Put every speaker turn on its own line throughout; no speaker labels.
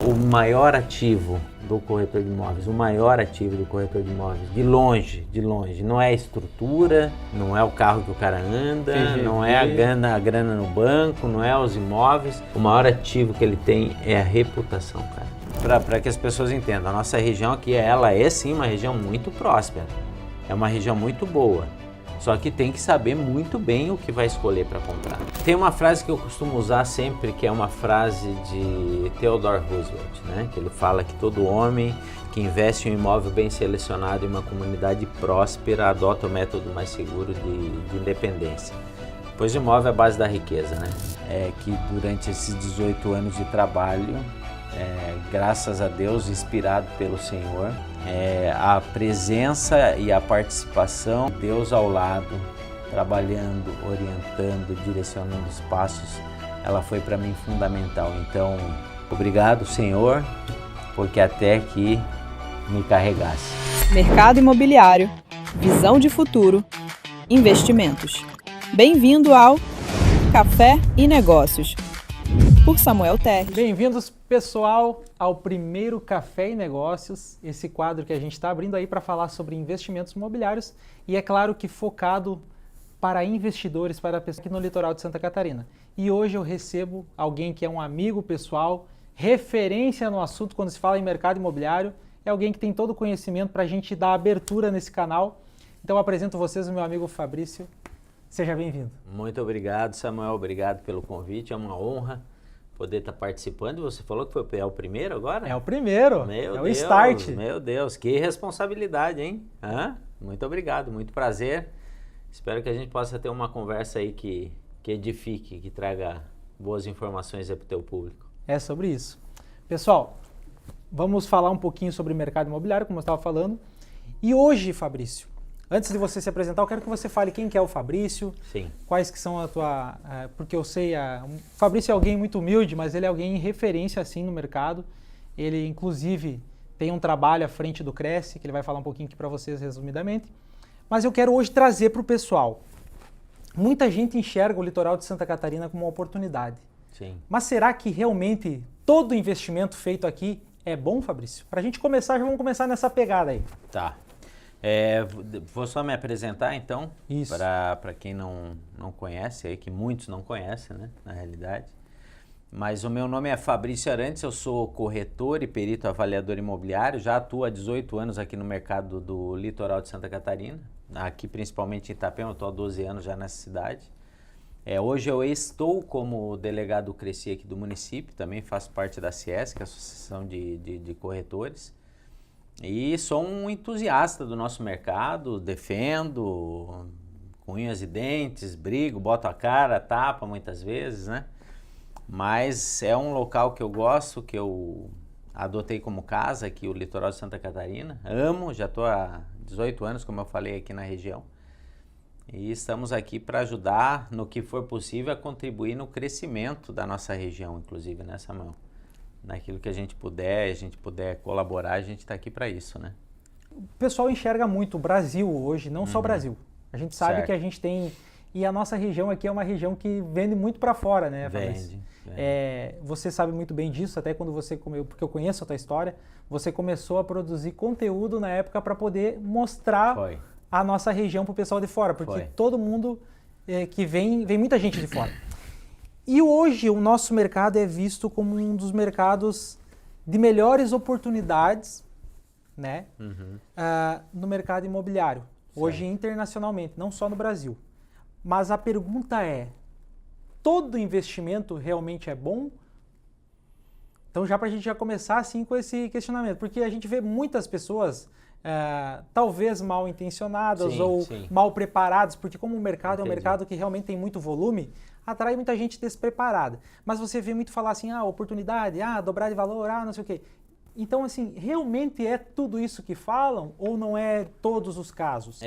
O maior ativo do corretor de imóveis, de longe, não é a estrutura, não é o carro que o cara anda,
VGV.
não é a grana no banco, não é os imóveis. O maior ativo que ele tem é a reputação, cara. Para que as pessoas entendam, a nossa região aqui, ela é sim uma região muito próspera, é uma região muito boa. Só que tem que saber muito bem o que vai escolher para comprar. Tem uma frase que eu costumo usar sempre, que é uma frase de Theodore Roosevelt, né? Que ele fala que todo homem que investe em um imóvel bem selecionado em uma comunidade próspera adota o método mais seguro de independência. Pois o imóvel é a base da riqueza, né? É que durante esses 18 anos de trabalho, graças a Deus, inspirado pelo Senhor, a presença e a participação de Deus ao lado, trabalhando, orientando, direcionando os passos, ela foi para mim fundamental. Então, obrigado, Senhor, porque até aqui me carregasse.
Mercado imobiliário, visão de futuro, investimentos. Bem-vindo ao Café e Negócios, por Samuel Terres.
Bem-vindos, pessoal, ao primeiro Café e Negócios, esse quadro que a gente está abrindo aí para falar sobre investimentos imobiliários e é claro que focado para investidores, para pessoas aqui no litoral de Santa Catarina. E hoje eu recebo alguém que é um amigo pessoal, referência no assunto quando se fala em mercado imobiliário, é alguém que tem todo o conhecimento para a gente dar abertura nesse canal. Então eu apresento vocês o meu amigo Fabrício. Seja bem-vindo.
Muito obrigado, Samuel, obrigado pelo convite, é uma honra poder estar participando. Você falou que é o primeiro agora?
É o primeiro,
meu
o
Deus,
start.
Meu Deus, que responsabilidade, hein? Muito obrigado, muito prazer. Espero que a gente possa ter uma conversa aí que edifique, que traga boas informações aí para o teu público.
É sobre isso. Pessoal, vamos falar um pouquinho sobre mercado imobiliário, como eu estava falando. E hoje, Fabrício, antes de você se apresentar, eu quero que você fale quem que é o Fabrício.
Sim.
Quais que são a tua... porque eu sei, o Fabrício é alguém muito humilde, mas ele é alguém em referência assim no mercado. Ele, inclusive, tem um trabalho à frente do Cresce, que ele vai falar um pouquinho aqui para vocês resumidamente. Mas eu quero hoje trazer para o pessoal. Muita gente enxerga o litoral de Santa Catarina como uma oportunidade.
Sim.
Mas será que realmente todo investimento feito aqui é bom, Fabrício? Para a gente começar, já vamos começar nessa pegada aí.
Tá. Vou só me apresentar então, para quem não conhece, aí, que muitos não conhecem, né, na realidade. Mas o meu nome é Fabrício Arantes, eu sou corretor e perito avaliador imobiliário, já atuo há 18 anos aqui no mercado do litoral de Santa Catarina, aqui principalmente em Itapema, eu estou há 12 anos já nessa cidade. Hoje eu estou como delegado Cresci aqui do município, também faço parte da CIESC, que é a Associação de Corretores. E sou um entusiasta do nosso mercado, defendo com unhas e dentes, brigo, boto a cara, tapa muitas vezes, né? Mas é um local que eu gosto, que eu adotei como casa aqui, o litoral de Santa Catarina. Amo, já estou há 18 anos, como eu falei, aqui na região. E estamos aqui para ajudar, no que for possível, a contribuir no crescimento da nossa região, inclusive, né, Samuel? Naquilo que a gente puder colaborar, a gente está aqui para isso, né?
O pessoal enxerga muito o Brasil hoje, não só o Brasil. A gente sabe
Certo.
que a gente tem... E a nossa região aqui é uma região que vende muito para fora, né, Fabrício?
Vende.
Você sabe muito bem disso, até quando você... Porque eu conheço a tua história, você começou a produzir conteúdo na época para poder mostrar a nossa região para o pessoal de fora. Porque todo mundo que vem muita gente de fora. E hoje o nosso mercado é visto como um dos mercados de melhores oportunidades, né, no mercado imobiliário. Hoje internacionalmente, não só no Brasil. Mas a pergunta é, todo investimento realmente é bom? Então já para a gente já começar assim com esse questionamento, porque a gente vê muitas pessoas talvez mal intencionadas ou mal preparadas, porque como o mercado é um mercado que realmente tem muito volume, atrai muita gente despreparada. Mas você vê muito falar assim, oportunidade, dobrar de valor, não sei o quê. Então, assim, realmente é tudo isso que falam ou não é todos os casos?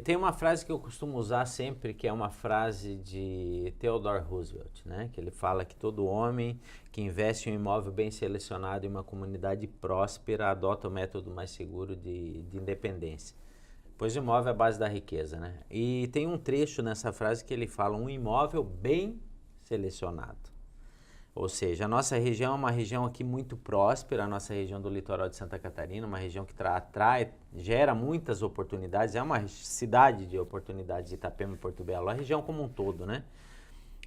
Tem uma frase que eu costumo usar sempre, que é uma frase de Theodore Roosevelt, né? Que ele fala que todo homem que investe em um imóvel bem selecionado em uma comunidade próspera adota o método mais seguro de independência. Pois o imóvel é a base da riqueza, né? E tem um trecho nessa frase que ele fala, um imóvel bem selecionado. Ou seja, a nossa região é uma região aqui muito próspera, a nossa região do litoral de Santa Catarina, uma região que atrai, gera muitas oportunidades, é uma cidade de oportunidades, Itapema e Porto Belo, a região como um todo, né?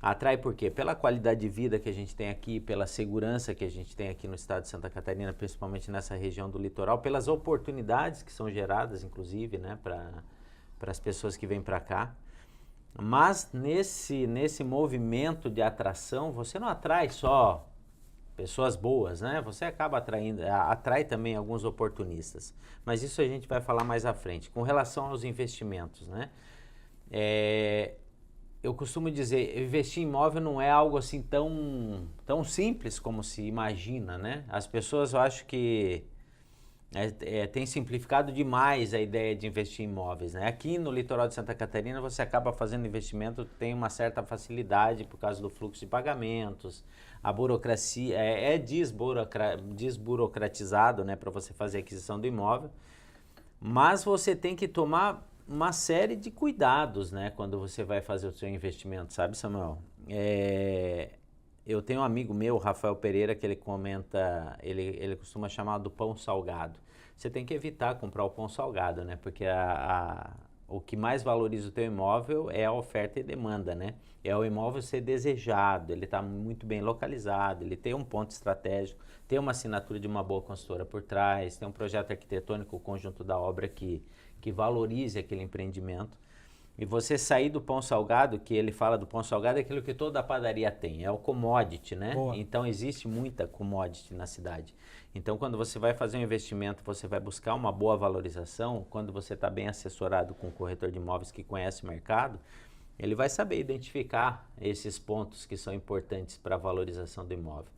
Atrai por quê? Pela qualidade de vida que a gente tem aqui, pela segurança que a gente tem aqui no estado de Santa Catarina, principalmente nessa região do litoral, pelas oportunidades que são geradas, inclusive, né, para as pessoas que vêm para cá. Mas nesse movimento de atração, você não atrai só pessoas boas, né? Você acaba atrai também alguns oportunistas. Mas isso a gente vai falar mais à frente. Com relação aos investimentos, né? Eu costumo dizer, investir em imóvel não é algo assim tão simples como se imagina, né? As pessoas, eu acho que tem simplificado demais a ideia de investir em imóveis, né? Aqui no litoral de Santa Catarina você acaba fazendo investimento, tem uma certa facilidade por causa do fluxo de pagamentos, a burocracia desburocratizado, né, para você fazer a aquisição do imóvel, mas você tem que tomar uma série de cuidados, né, quando você vai fazer o seu investimento, sabe, Samuel? Eu tenho um amigo meu, Rafael Pereira, que ele comenta, ele costuma chamar do pão salgado. Você tem que evitar comprar o pão salgado, né? Porque o que mais valoriza o teu imóvel é a oferta e demanda, né? É o imóvel ser desejado, ele está muito bem localizado, ele tem um ponto estratégico, tem uma assinatura de uma boa consultora por trás, tem um projeto arquitetônico, o conjunto da obra que valorize aquele empreendimento. E você sair do pão salgado, que ele fala do pão salgado, é aquilo que toda padaria tem, é o commodity, né? Boa. Então existe muita commodity na cidade. Então quando você vai fazer um investimento, você vai buscar uma boa valorização, quando você está bem assessorado com um corretor de imóveis que conhece o mercado, ele vai saber identificar esses pontos que são importantes para a valorização do imóvel.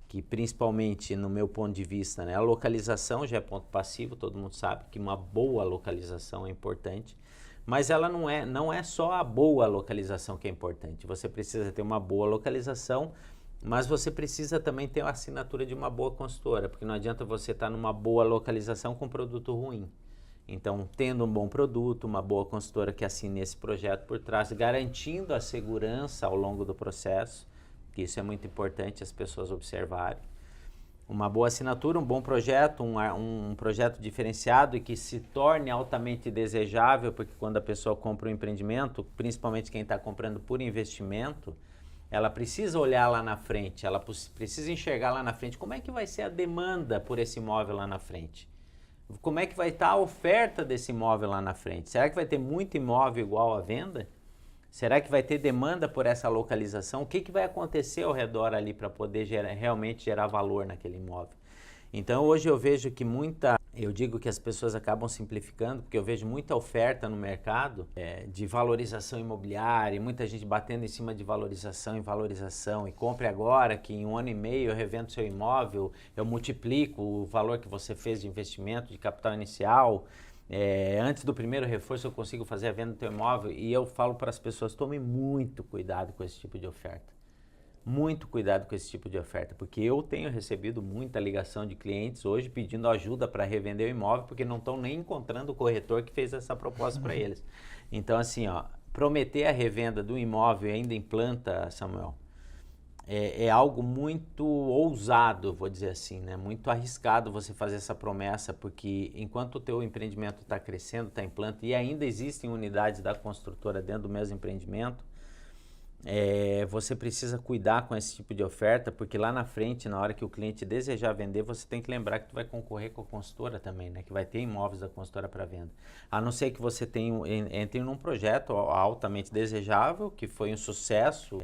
Que principalmente, no meu ponto de vista, né, a localização já é ponto passivo, todo mundo sabe que uma boa localização é importante. Mas ela não é só a boa localização que é importante. Você precisa ter uma boa localização, mas você precisa também ter a assinatura de uma boa consultora, porque não adianta você estar numa boa localização com produto ruim. Então, tendo um bom produto, uma boa consultora que assine esse projeto por trás, garantindo a segurança ao longo do processo, que isso é muito importante as pessoas observarem. Uma boa assinatura, um bom projeto, um projeto diferenciado e que se torne altamente desejável, porque quando a pessoa compra um empreendimento, principalmente quem está comprando por investimento, ela precisa olhar lá na frente, ela precisa enxergar lá na frente como é que vai ser a demanda por esse imóvel lá na frente. Como é que vai estar a oferta desse imóvel lá na frente? Será que vai ter muito imóvel igual à venda? Será que vai ter demanda por essa localização? O que vai acontecer ao redor ali para poder realmente gerar valor naquele imóvel? Então hoje eu vejo que eu digo que as pessoas acabam simplificando, porque eu vejo muita oferta no mercado de valorização imobiliária, muita gente batendo em cima de valorização e compre agora que em 1 ano e meio eu revendo seu imóvel, eu multiplico o valor que você fez de investimento, de capital inicial. Antes do primeiro reforço eu consigo fazer a venda do teu imóvel, e eu falo para as pessoas, tomem muito cuidado com esse tipo de oferta. Muito cuidado com esse tipo de oferta, porque eu tenho recebido muita ligação de clientes hoje pedindo ajuda para revender o imóvel, porque não estão nem encontrando o corretor que fez essa proposta para eles. Então assim, prometer a revenda do imóvel ainda em planta, Samuel, é algo muito ousado, vou dizer assim, né? Muito arriscado você fazer essa promessa, porque enquanto o teu empreendimento está crescendo, está em planta, e ainda existem unidades da construtora dentro do mesmo empreendimento, você precisa cuidar com esse tipo de oferta, porque lá na frente, na hora que o cliente desejar vender, você tem que lembrar que tu vai concorrer com a consultora também, né? Que vai ter imóveis da consultora para venda. A não ser que você entre num projeto altamente desejável, que foi um sucesso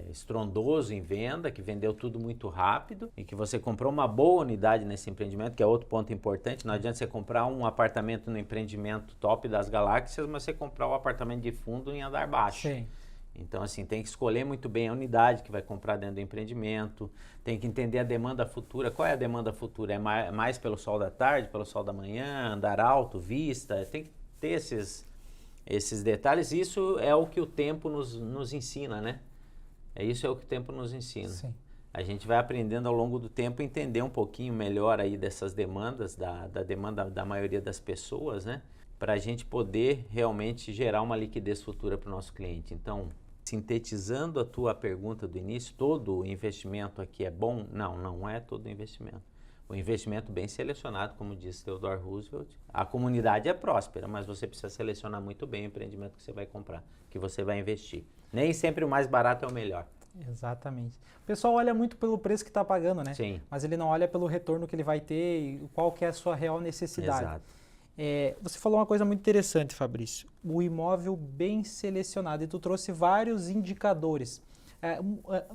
estrondoso em venda, que vendeu tudo muito rápido e que você comprou uma boa unidade nesse empreendimento, que é outro ponto importante. Não adianta você comprar um apartamento no empreendimento top das galáxias, mas você comprar um apartamento de fundo em andar baixo.
Sim.
Então, assim, tem que escolher muito bem a unidade que vai comprar dentro do empreendimento, tem que entender a demanda futura. Qual é a demanda futura? É mais pelo sol da tarde, pelo sol da manhã, andar alto, vista? Tem que ter esses detalhes. Isso é o que o tempo nos ensina, né? Isso é o que o tempo nos ensina.
Sim.
A gente vai aprendendo ao longo do tempo a entender um pouquinho melhor aí dessas demandas, da demanda da maioria das pessoas, né? Para a gente poder realmente gerar uma liquidez futura para o nosso cliente. Então, sintetizando a tua pergunta do início, todo investimento aqui é bom? Não, não é todo investimento. O investimento bem selecionado, como disse Theodore Roosevelt, a comunidade é próspera, mas você precisa selecionar muito bem o empreendimento que você vai comprar, que você vai investir. Nem sempre o mais barato é o melhor.
Exatamente. O pessoal olha muito pelo preço que está pagando, né?
Sim.
Mas ele não olha pelo retorno que ele vai ter e qual que é a sua real necessidade.
Exato.
Você falou uma coisa muito interessante, Fabrício. O imóvel bem selecionado. E tu trouxe vários indicadores.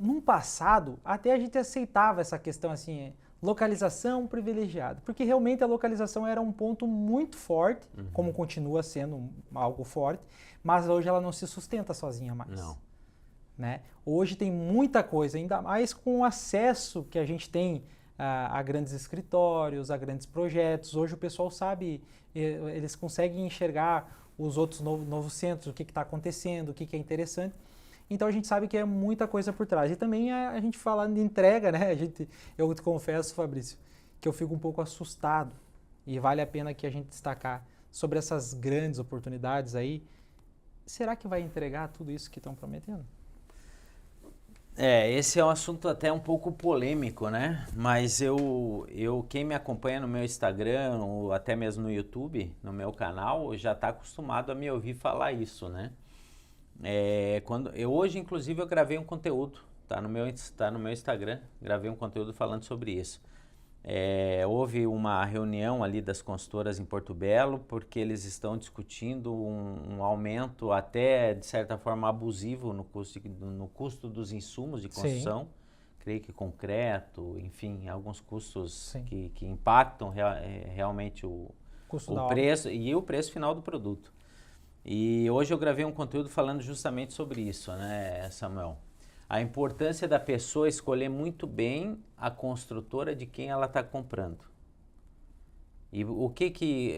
Num passado, até a gente aceitava essa questão assim, localização privilegiada. Porque realmente a localização era um ponto muito forte, como continua sendo algo forte, mas hoje ela não se sustenta sozinha mais.
Não.
Né? Hoje tem muita coisa, ainda mais com o acesso que a gente tem a grandes escritórios, a grandes projetos. Hoje o pessoal sabe, eles conseguem enxergar os outros novos centros, o que está acontecendo, o que é interessante. Então a gente sabe que é muita coisa por trás. E também a gente falando de entrega, né? Eu te confesso, Fabrício, que eu fico um pouco assustado e vale a pena que a gente destacar sobre essas grandes oportunidades aí. Será que vai entregar tudo isso que estão prometendo?
Esse é um assunto até um pouco polêmico, né? Mas quem me acompanha no meu Instagram, ou até mesmo no YouTube, no meu canal, já está acostumado a me ouvir falar isso, né? Hoje, inclusive, eu gravei um conteúdo, tá no meu Instagram, gravei um conteúdo falando sobre isso. Houve uma reunião ali das consultoras em Porto Belo, porque eles estão discutindo um aumento até, de certa forma, abusivo no custo dos insumos de construção. Sim. Creio que concreto, enfim, alguns custos que impactam realmente o preço e o preço final do produto. E hoje eu gravei um conteúdo falando justamente sobre isso, né, Samuel? A importância da pessoa escolher muito bem a construtora de quem ela está comprando. E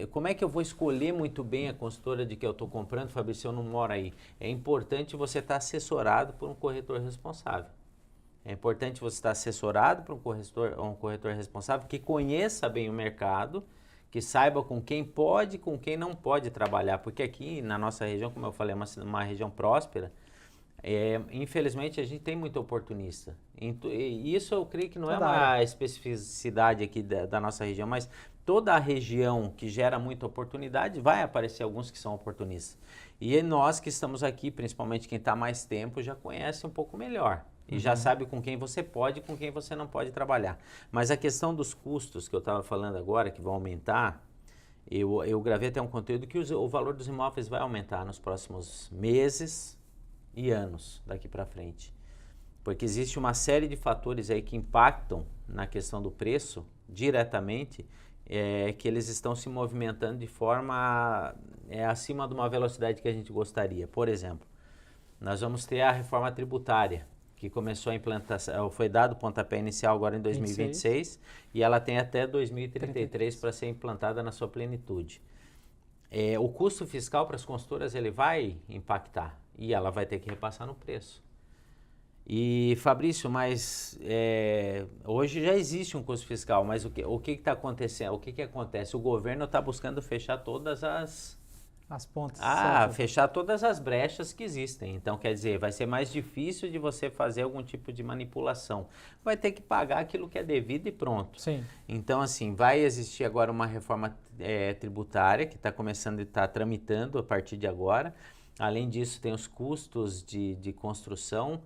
como é que eu vou escolher muito bem a construtora de quem eu estou comprando, Fabrício, se eu não moro aí? É importante você estar assessorado por um corretor responsável. É importante você estar assessorado por um corretor responsável que conheça bem o mercado, que saiba com quem pode e com quem não pode trabalhar. Porque aqui na nossa região, como eu falei, é uma região próspera. Infelizmente a gente tem muito oportunista. E isso eu creio que não é uma especificidade aqui da nossa região, mas toda a região que gera muita oportunidade vai aparecer alguns que são oportunistas. E nós que estamos aqui, principalmente quem está mais tempo, já conhece um pouco melhor. E já sabe com quem você pode e com quem você não pode trabalhar. Mas a questão dos custos que eu estava falando agora, que vão aumentar, eu gravei até um conteúdo que o valor dos imóveis vai aumentar nos próximos meses e anos daqui para frente. Porque existe uma série de fatores aí que impactam na questão do preço diretamente, que eles estão se movimentando de forma acima de uma velocidade que a gente gostaria. Por exemplo, nós vamos ter a reforma tributária, que começou a implantação, foi dado o pontapé inicial agora em 2026 e ela tem até 2033 para ser implantada na sua plenitude. O custo fiscal para as consultoras ele vai impactar e ela vai ter que repassar no preço. E Fabrício, mas hoje já existe um custo fiscal, mas o que está acontecendo? O que acontece? O governo está buscando fechar todas as
pontes.
Fechar todas as brechas que existem. Então, quer dizer, vai ser mais difícil de você fazer algum tipo de manipulação. Vai ter que pagar aquilo que é devido e pronto.
Sim.
Então, assim, vai existir agora uma reforma tributária que está começando e está tramitando a partir de agora. Além disso, tem os custos de construção.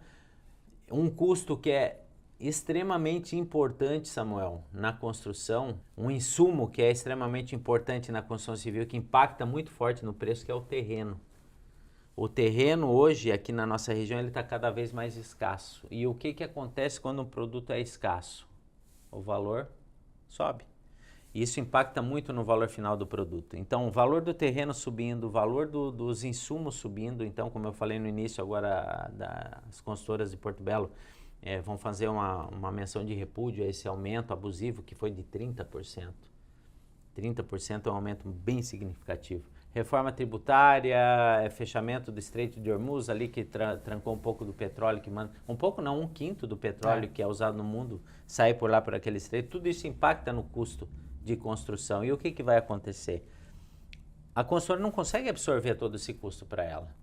Um custo que é extremamente importante, Samuel, na construção, um insumo que é extremamente importante na construção civil, que impacta muito forte no preço, que é o terreno. O terreno hoje, aqui na nossa região, ele está cada vez mais escasso. E o que acontece quando um produto é escasso? O valor sobe. Isso impacta muito no valor final do produto. Então, o valor do terreno subindo, o valor dos insumos subindo. Então, como eu falei no início agora, as consultoras de Porto Belo vão fazer uma menção de repúdio a esse aumento abusivo que foi de 30%. 30% é um aumento bem significativo. Reforma tributária, fechamento do Estreito de Hormuz, ali que trancou um pouco do petróleo, que manda, um pouco não, 1/5 do petróleo que é usado no mundo, sai por lá por aquele estreito. Tudo isso impacta no custo de construção. E o que vai acontecer? A construtora não consegue absorver todo esse custo para ela.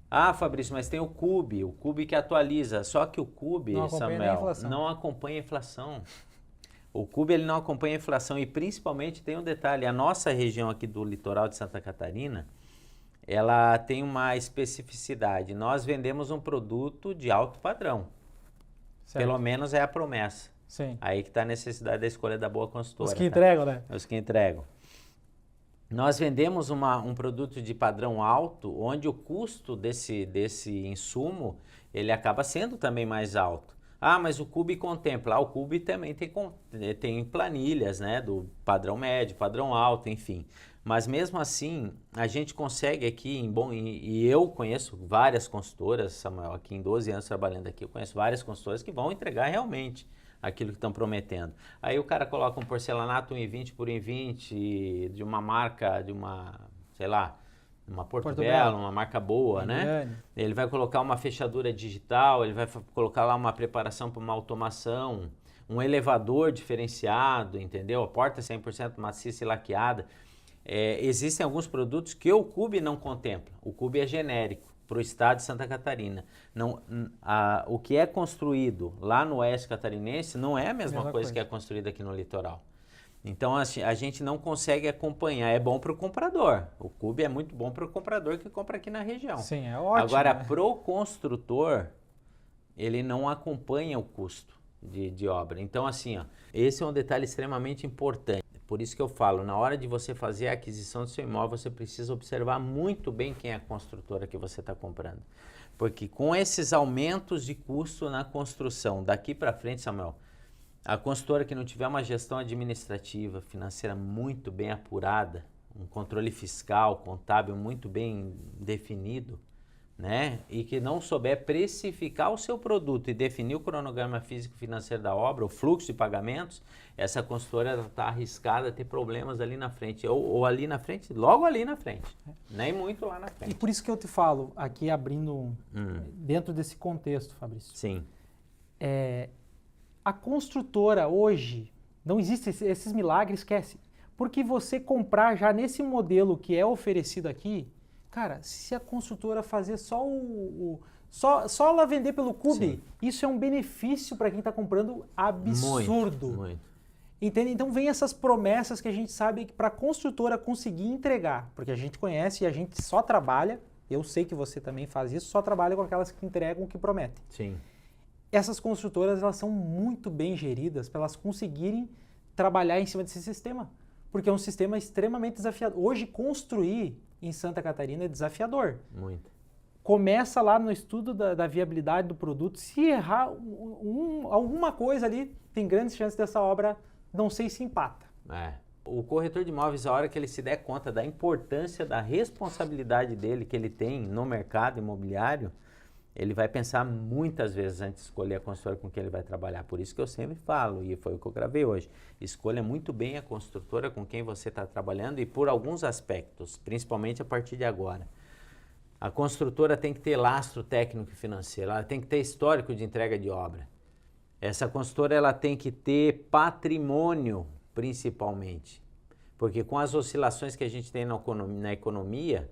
Ah, Fabrício, mas tem o CUB que atualiza. Só que o CUB, Samuel, não acompanha a inflação. O CUB ele não acompanha a inflação e principalmente tem um detalhe, a nossa região aqui do litoral de Santa Catarina, ela tem uma especificidade. Nós vendemos um produto de alto padrão. Certo. Pelo menos é a promessa.
Sim.
Aí que está a necessidade da escolha da boa consultora.
Os que entregam, né?
Os que entregam. Nós vendemos um produto de padrão alto, onde o custo desse insumo, ele acaba sendo também mais alto. Ah, mas o CUB contempla. O CUB também tem planilhas, né, do padrão médio, padrão alto, enfim. Mas mesmo assim, a gente consegue aqui, e eu conheço várias consultoras, Samuel, aqui em 12 anos trabalhando aqui, eu conheço várias consultoras que vão entregar realmente aquilo que estão prometendo. Aí o cara coloca um porcelanato 1,20 por 1,20 de uma marca, sei lá, uma Porto Belo, uma marca boa, né? Ele vai colocar uma fechadura digital, ele vai colocar lá uma preparação para uma automação, um elevador diferenciado, entendeu? A porta 100% maciça e laqueada. Existem alguns produtos que o CUB não contempla. O CUB é genérico para o estado de Santa Catarina. O que é construído lá no oeste catarinense não é a mesma coisa que é construída aqui no litoral. Então a gente não consegue acompanhar. É bom para o comprador. O CUB é muito bom para o comprador que compra aqui na região.
Sim, é ótimo.
Agora, para o construtor, ele não acompanha o custo de obra. Então, assim, esse é um detalhe extremamente importante. Por isso que eu falo, na hora de você fazer a aquisição do seu imóvel, você precisa observar muito bem quem é a construtora que você está comprando. Porque com esses aumentos de custo na construção, daqui para frente, Samuel, a consultora que não tiver uma gestão administrativa, financeira muito bem apurada, um controle fiscal, contábil muito bem definido, né? E que não souber precificar o seu produto e definir o cronograma físico-financeiro da obra, o fluxo de pagamentos, essa consultora está arriscada a ter problemas ali na frente, ou ali na frente, logo ali na frente, nem muito lá na frente.
E por isso que eu te falo, aqui abrindo dentro desse contexto, Fabrício.
Sim.
A construtora hoje, não existe esses milagres, esquece. Porque você comprar já nesse modelo que é oferecido aqui, cara, se a construtora fazer só ela vender pelo CUB, sim, isso é um benefício para quem está comprando absurdo.
Muito.
Entende? Então vem essas promessas que a gente sabe que para a construtora conseguir entregar, porque a gente conhece e a gente só trabalha, eu sei que você também faz isso, só trabalha com aquelas que entregam o que prometem.
Sim.
Essas construtoras, elas são muito bem geridas para elas conseguirem trabalhar em cima desse sistema, porque é um sistema extremamente desafiador. Hoje, construir em Santa Catarina é desafiador.
Muito.
Começa lá no estudo da viabilidade do produto. Se errar alguma coisa ali, tem grandes chances dessa obra, não sei se empata.
O corretor de imóveis, a hora que ele se der conta da importância, da responsabilidade dele que ele tem no mercado imobiliário, ele vai pensar muitas vezes antes de escolher a construtora com quem ele vai trabalhar. Por isso que eu sempre falo, e foi o que eu gravei hoje, escolha muito bem a construtora com quem você está trabalhando e por alguns aspectos, principalmente a partir de agora. A construtora tem que ter lastro técnico e financeiro, ela tem que ter histórico de entrega de obra. Essa consultora ela tem que ter patrimônio, principalmente, porque com as oscilações que a gente tem na economia,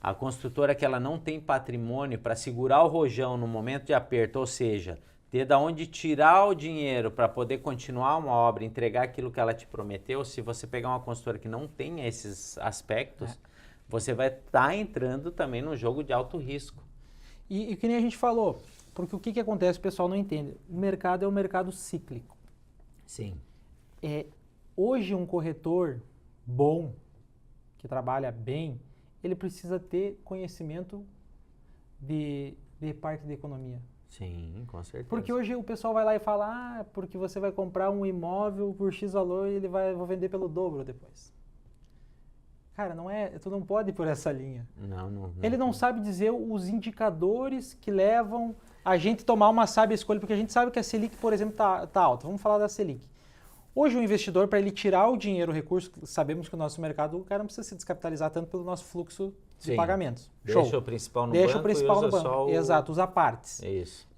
a construtora que ela não tem patrimônio para segurar o rojão no momento de aperto, ou seja, ter de onde tirar o dinheiro para poder continuar uma obra, entregar aquilo que ela te prometeu, se você pegar uma construtora que não tem esses aspectos, você vai estar entrando também no jogo de alto risco.
E que nem a gente falou, porque o que acontece, o pessoal não entende, o mercado é um mercado cíclico.
Sim.
Hoje um corretor bom, que trabalha bem, ele precisa ter conhecimento de parte da economia.
Sim, com certeza.
Porque hoje o pessoal vai lá e fala, porque você vai comprar um imóvel por X valor e ele vai vender pelo dobro depois. Cara, tu não pode ir por essa linha.
Não.
Ele não sabe dizer os indicadores que levam a gente tomar uma sábia escolha, porque a gente sabe que a Selic, por exemplo, tá alta. Vamos falar da Selic. Hoje o investidor, para ele tirar o dinheiro, o recurso, sabemos que o nosso mercado, o cara não precisa se descapitalizar tanto pelo nosso fluxo de pagamentos.
Deixa o principal no banco. Deixa o principal no banco.
Exato, usa partes.
É isso.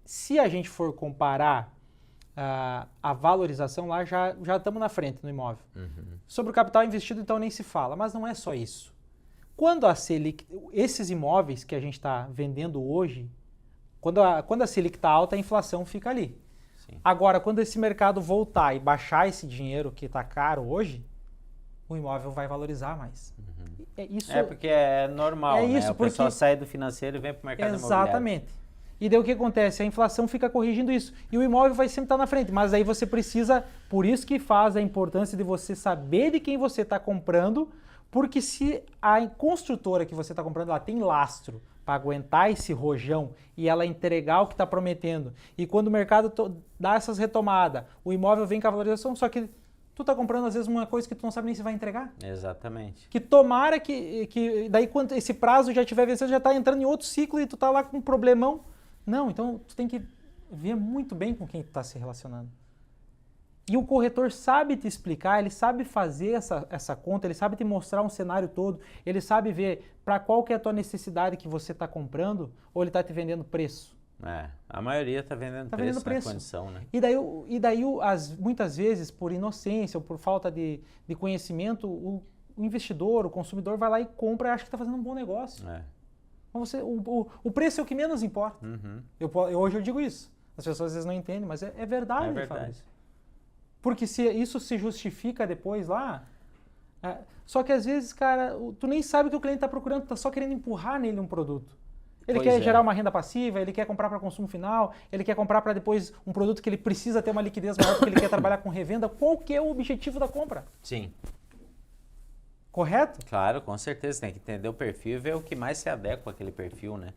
Se a gente for comparar a valorização lá, já estamos na frente no imóvel.
Uhum.
Sobre o capital investido, então nem se fala, mas não é só isso. Quando a Selic, esses imóveis que a gente está vendendo hoje, quando a Selic está alta, a inflação fica ali.
Sim.
Agora, quando esse mercado voltar e baixar esse dinheiro que está caro hoje, o imóvel vai valorizar mais.
Porque é normal, né? O pessoal sai do financeiro e vem para o mercado imobiliário.
Exatamente. E daí o que acontece? A inflação fica corrigindo isso. E o imóvel vai sempre estar na frente. Mas aí você precisa, por isso que faz a importância de você saber de quem você está comprando, porque se a construtora que você está comprando ela tem lastro para aguentar esse rojão e ela entregar o que está prometendo, e quando o mercado dá essas retomadas, o imóvel vem com a valorização, só que tu está comprando às vezes uma coisa que tu não sabe nem se vai entregar.
Exatamente.
Que tomara que daí quando esse prazo já estiver vencendo, já está entrando em outro ciclo e tu está lá com um problemão. Não, então tu tem que ver muito bem com quem tu está se relacionando. E o corretor sabe te explicar, ele sabe fazer essa conta, ele sabe te mostrar um cenário todo, ele sabe ver para qual que é a tua necessidade que você está comprando, ou ele está te vendendo preço.
A maioria está vendendo preço na condição, né?
E daí muitas vezes, por inocência ou por falta de conhecimento, o investidor, o consumidor vai lá e compra e acha que está fazendo um bom negócio. Mas o preço é o que menos importa. Hoje eu digo isso. As pessoas às vezes não entendem, mas é verdade.
É verdade.
Porque se isso se justifica depois lá, só que às vezes, cara, tu nem sabe o que o cliente está procurando, tu tá só querendo empurrar nele um produto. Ele quer gerar uma renda passiva, ele quer comprar para consumo final, ele quer comprar para depois um produto que ele precisa ter uma liquidez maior porque ele quer trabalhar com revenda. Qual que é o objetivo da compra?
Sim.
Correto?
Claro, com certeza. Tem que entender o perfil e ver o que mais se adequa àquele perfil, né?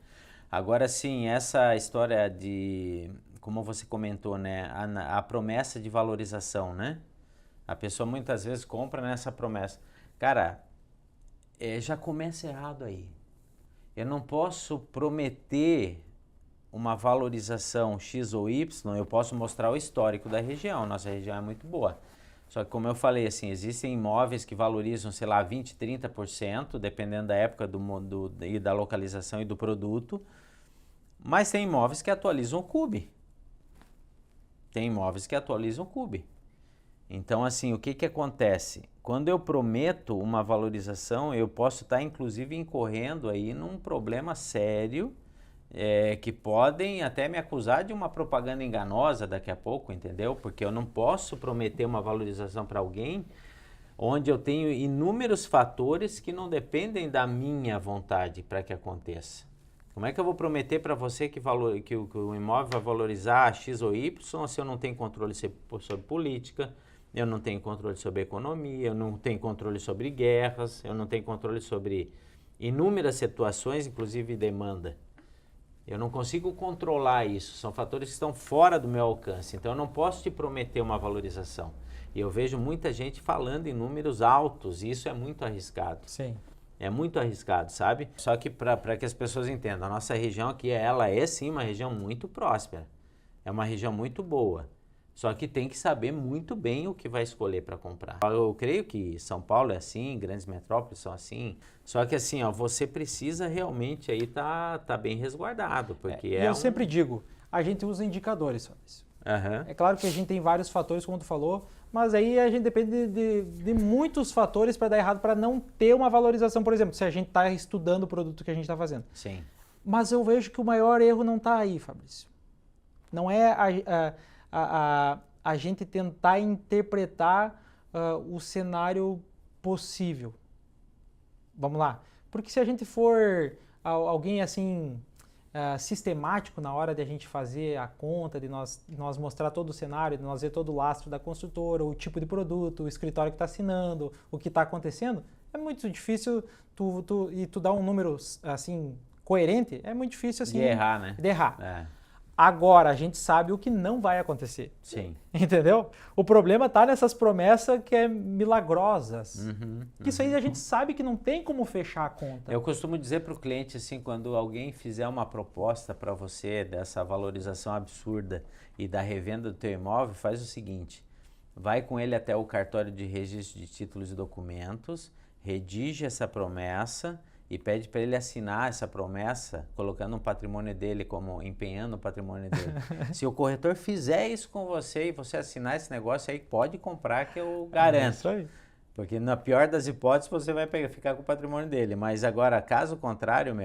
Agora sim, essa história de, como você comentou, né? A promessa de valorização, né? A pessoa muitas vezes compra nessa promessa. Cara, já começa errado aí. Eu não posso prometer uma valorização X ou Y, eu posso mostrar o histórico da região. Nossa região é muito boa. Só que, como eu falei, assim, existem imóveis que valorizam, sei lá, 20%, 30%, dependendo da época e da localização e do produto. Mas tem imóveis que atualizam o CUB. Então, assim, o que acontece? Quando eu prometo uma valorização, eu posso estar, inclusive, incorrendo aí num problema sério, que podem até me acusar de uma propaganda enganosa daqui a pouco, entendeu? Porque eu não posso prometer uma valorização para alguém onde eu tenho inúmeros fatores que não dependem da minha vontade para que aconteça. Como é que eu vou prometer para você que o imóvel vai valorizar X ou Y se eu não tenho controle sobre política, eu não tenho controle sobre economia, eu não tenho controle sobre guerras, eu não tenho controle sobre inúmeras situações, inclusive demanda. Eu não consigo controlar isso, são fatores que estão fora do meu alcance, então eu não posso te prometer uma valorização. E eu vejo muita gente falando em números altos, e isso é muito arriscado.
Sim.
É muito arriscado, sabe? Só que para que as pessoas entendam, a nossa região aqui, ela é sim uma região muito próspera, é uma região muito boa. Só que tem que saber muito bem o que vai escolher para comprar. Eu creio que São Paulo é assim, grandes metrópoles são assim. Só que assim, você precisa realmente aí tá bem resguardado, porque
eu sempre digo, a gente usa indicadores, Fabrício. É claro que a gente tem vários fatores, como tu falou, mas aí a gente depende de muitos fatores para dar errado, para não ter uma valorização, por exemplo, se a gente está estudando o produto que a gente está fazendo.
Sim.
Mas eu vejo que o maior erro não está aí, Fabrício. Não é a gente tentar interpretar o cenário possível. Vamos lá. Porque se a gente for alguém assim sistemático na hora de a gente fazer a conta, de nós mostrar todo o cenário, de nós ver todo o lastro da construtora, o tipo de produto, o escritório que está assinando, o que está acontecendo, é muito difícil tu dar um número assim coerente, é muito difícil assim...
De errar, né?
De errar. Agora, a gente sabe o que não vai acontecer.
Sim.
Entendeu? O problema está nessas promessas que é milagrosas. Que isso aí a gente sabe que não tem como fechar a conta.
Eu costumo dizer para o cliente, assim, quando alguém fizer uma proposta para você dessa valorização absurda e da revenda do teu imóvel, faz o seguinte, vai com ele até o cartório de registro de títulos e documentos, redige essa promessa e pede para ele assinar essa promessa, colocando um patrimônio dele, como empenhando o patrimônio dele. Se o corretor fizer isso com você e você assinar esse negócio aí, pode comprar que eu garanto.
É isso aí.
Porque na pior das hipóteses você vai ficar com o patrimônio dele. Mas agora, caso contrário,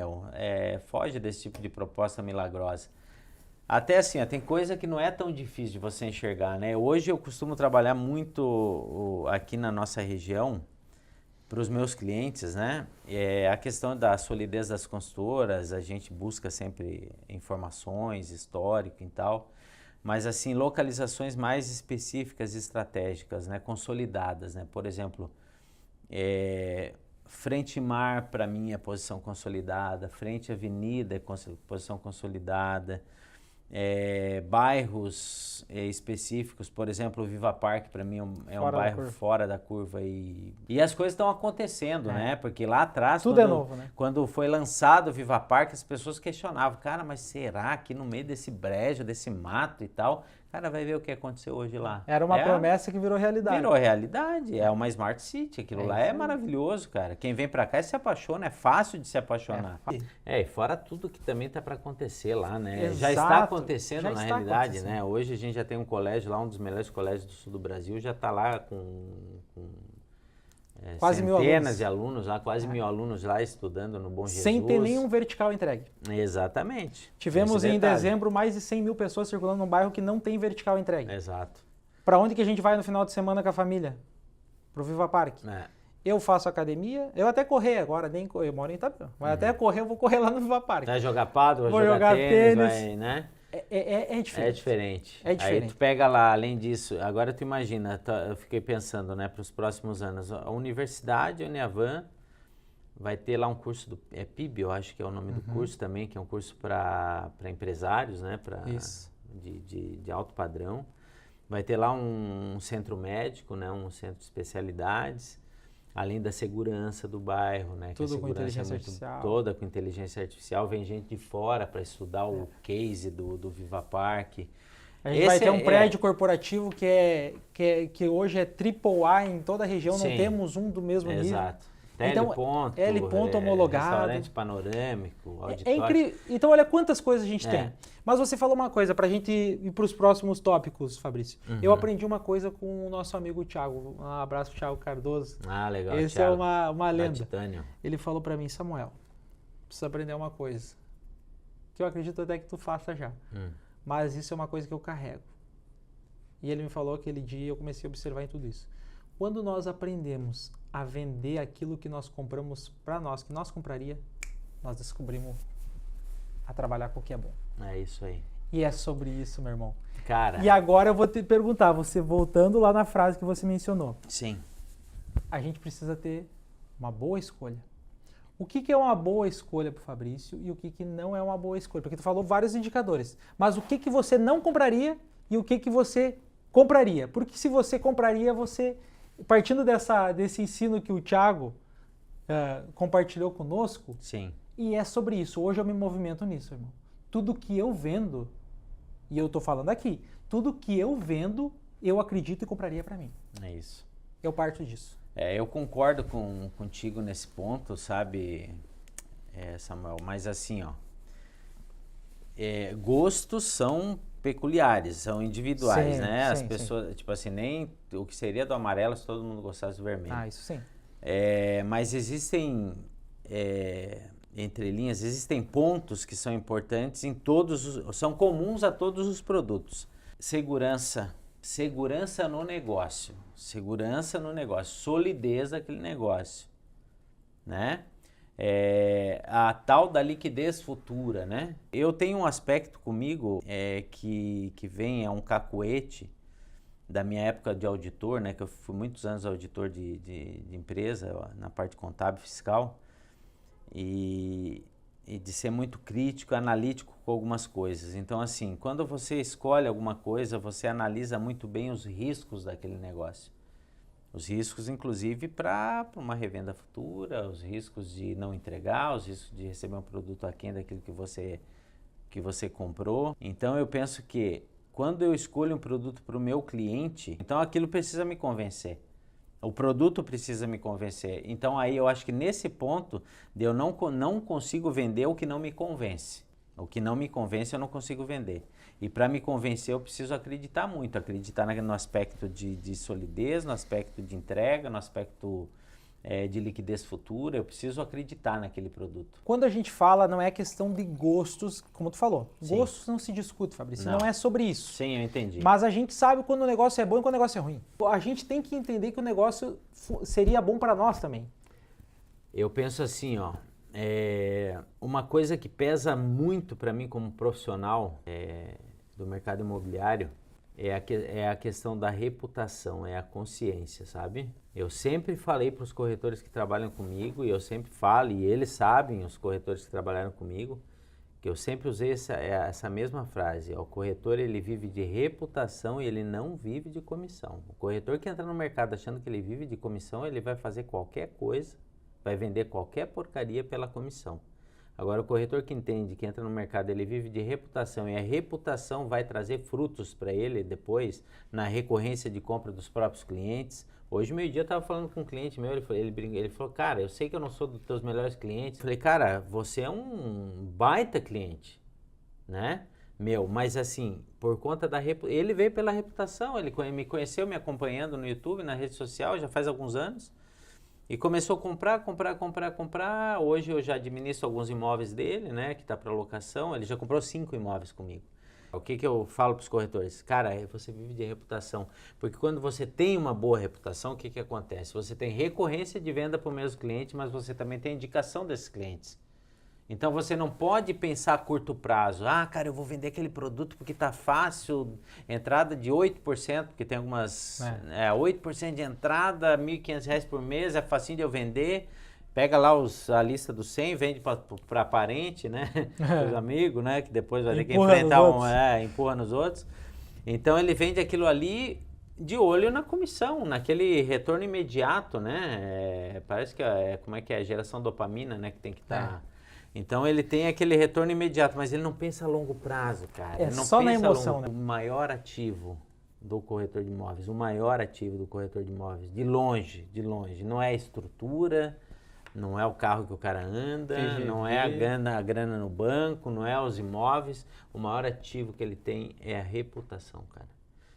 foge desse tipo de proposta milagrosa. Até assim, tem coisa que não é tão difícil de você enxergar, né? Hoje eu costumo trabalhar muito aqui na nossa região, para os meus clientes, né? A questão da solidez das consultoras, a gente busca sempre informações, histórico e tal, mas assim, localizações mais específicas e estratégicas, né? Consolidadas, né? Por exemplo, frente mar para mim é posição consolidada, frente avenida é posição consolidada, bairros específicos, por exemplo, o Viva Parque para mim é um bairro fora da curva e as coisas estão acontecendo, né? Porque lá atrás,
tudo é novo, né?
Quando foi lançado o Viva Parque, as pessoas questionavam, cara, mas será que no meio desse brejo, desse mato e tal, cara, vai ver o que aconteceu hoje lá.
Era uma promessa que virou realidade.
Virou realidade, é uma Smart City, aquilo lá é maravilhoso, cara. Quem vem pra cá se apaixona, é fácil de se apaixonar. E fora tudo que também tá para acontecer lá, né?
Exato.
Já está acontecendo na realidade, né? Hoje a gente já tem um colégio lá, um dos melhores colégios do sul do Brasil, já tá lá com
quase
centenas de alunos lá, quase 1.000 alunos lá estudando no Bom Jesus.
Sem ter nenhum vertical entregue.
Exatamente.
Tivemos em dezembro mais de 100 mil pessoas circulando num bairro que não tem vertical entregue.
Exato.
Para onde que a gente vai no final de semana com a família? Pro Viva Parque. Eu faço academia, eu até correr agora, eu moro em Itabuna, mas até correr eu vou correr lá no Viva Parque.
Vai jogar pádel, vai jogar tênis, vai, né?
É diferente.
É diferente.
É diferente.
Aí tu pega lá, além disso, agora tu imagina, eu fiquei pensando, né, para os próximos anos, a universidade, a Uniavan, vai ter lá um curso PIB, eu acho que é o nome do curso também, que é um curso para empresários, né, de alto padrão. Vai ter lá um centro médico, né, um centro de especialidades, além da segurança do bairro, né?
Tudo com inteligência artificial.
Toda com inteligência artificial. Vem gente de fora para estudar o case do Viva Parque.
A gente vai ter um prédio corporativo que hoje é AAA em toda a região, não temos um do mesmo nível.
Exato. L-ponto
homologado.
Restaurante panorâmico, auditório.
Incrível. Então, olha quantas coisas a gente tem. Mas você falou uma coisa, para a gente ir para os próximos tópicos, Fabrício. Eu aprendi uma coisa com o nosso amigo Thiago. Um abraço, Thiago Cardoso.
Legal,
Esse
Thiago.
é uma lenda.
Titânio.
Ele falou para mim, Samuel, precisa aprender uma coisa, que eu acredito até que tu faça já. Mas isso é uma coisa que eu carrego. E ele me falou aquele dia e eu comecei a observar em tudo isso. Quando nós aprendemos a vender aquilo que nós compramos para nós, que nós compraria, nós descobrimos a trabalhar com o que é bom.
É isso aí.
E é sobre isso, meu irmão.
Cara.
E agora eu vou te perguntar, você voltando lá na frase que você mencionou.
Sim.
A gente precisa ter uma boa escolha. O que é uma boa escolha para o Fabrício e o que não é uma boa escolha? Porque tu falou vários indicadores. Mas o que você não compraria e o que você compraria? Porque se você compraria, você... Partindo desse ensino que o Thiago compartilhou conosco,
sim.
E é sobre isso. Hoje eu me movimento nisso, irmão. Tudo que eu vendo, e eu estou falando aqui, tudo que eu vendo, eu acredito e compraria para mim.
É isso.
Eu parto disso.
Eu concordo contigo nesse ponto, sabe, Samuel? Mas assim, gostos são peculiares, são individuais,
sim,
né? As
sim,
pessoas, tipo assim, nem o que seria do amarelo se todo mundo gostasse do vermelho.
Isso sim.
Mas existem, entre linhas, existem pontos que são importantes em são comuns a todos os produtos. Segurança no negócio, solidez daquele negócio, né? A tal da liquidez futura, né? Eu tenho um aspecto comigo que vem, é um cacuete da minha época de auditor, né? Que eu fui muitos anos auditor de empresa, na parte contábil fiscal, e de ser muito crítico, analítico com algumas coisas. Então, assim, quando você escolhe alguma coisa, você analisa muito bem os riscos daquele negócio. Os riscos, inclusive, para uma revenda futura, os riscos de não entregar, os riscos de receber um produto aquém daquilo que você comprou. Então, eu penso que quando eu escolho um produto para o meu cliente, então aquilo precisa me convencer. O produto precisa me convencer. Então, aí eu acho que nesse ponto, eu não consigo vender o que não me convence. O que não me convence, eu não consigo vender. E para me convencer, eu preciso acreditar muito, acreditar no aspecto de solidez, no aspecto de entrega, no aspecto de liquidez futura. Eu preciso acreditar naquele produto.
Quando a gente fala, não é questão de gostos, como tu falou.
Sim.
Gostos não se discute, Fabrício, não é sobre isso.
Sim, eu entendi.
Mas a gente sabe quando o negócio é bom e quando o negócio é ruim. A gente tem que entender que o negócio seria bom para nós também.
Eu penso assim, ó, uma coisa que pesa muito para mim como profissional do mercado imobiliário é a questão da reputação, é a consciência, sabe? Eu sempre falei para os corretores que trabalham comigo, e eu sempre falo, e eles sabem, os corretores que trabalharam comigo, que eu sempre usei essa mesma frase. O corretor, ele vive de reputação e ele não vive de comissão. O corretor que entra no mercado achando que ele vive de comissão, ele vai fazer qualquer coisa, vai vender qualquer porcaria pela comissão. Agora, o corretor que entende que entra no mercado, ele vive de reputação e a reputação vai trazer frutos para ele depois na recorrência de compra dos próprios clientes. Hoje, meio-dia, eu estava falando com um cliente meu, ele falou, cara, eu sei que eu não sou dos teus melhores clientes. Eu falei, cara, você é um baita cliente, né? Meu, mas assim, por conta da reputação, ele veio pela reputação, ele me conheceu me acompanhando no YouTube, na rede social, já faz alguns anos. E começou a comprar. Hoje eu já administro alguns imóveis dele, né, que está para locação. Ele já comprou 5 imóveis comigo. O que eu falo para os corretores? Cara, você vive de reputação. Porque quando você tem uma boa reputação, o que acontece? Você tem recorrência de venda para o mesmo cliente, mas você também tem indicação desses clientes. Então você não pode pensar a curto prazo. Ah, cara, eu vou vender aquele produto porque tá fácil, entrada de 8%, porque tem algumas... 8% de entrada, R$ 1.500 por mês, é facinho de eu vender. Pega lá a lista dos 100, vende para parente, né? Para os amigos, né? Que depois vai ter que enfrentar empurra nos outros. Então ele vende aquilo ali de olho na comissão, naquele retorno imediato, né? Parece que como é que é a geração dopamina, né? Que tem que estar... Então ele tem aquele retorno imediato, mas ele não pensa a longo prazo, cara. Ele não
só
pensa
na emoção, né?
O maior ativo do corretor de imóveis, de longe, não é a estrutura, não é o carro que o cara anda, não é a grana no banco, não é os imóveis. O maior ativo que ele tem é a reputação, cara.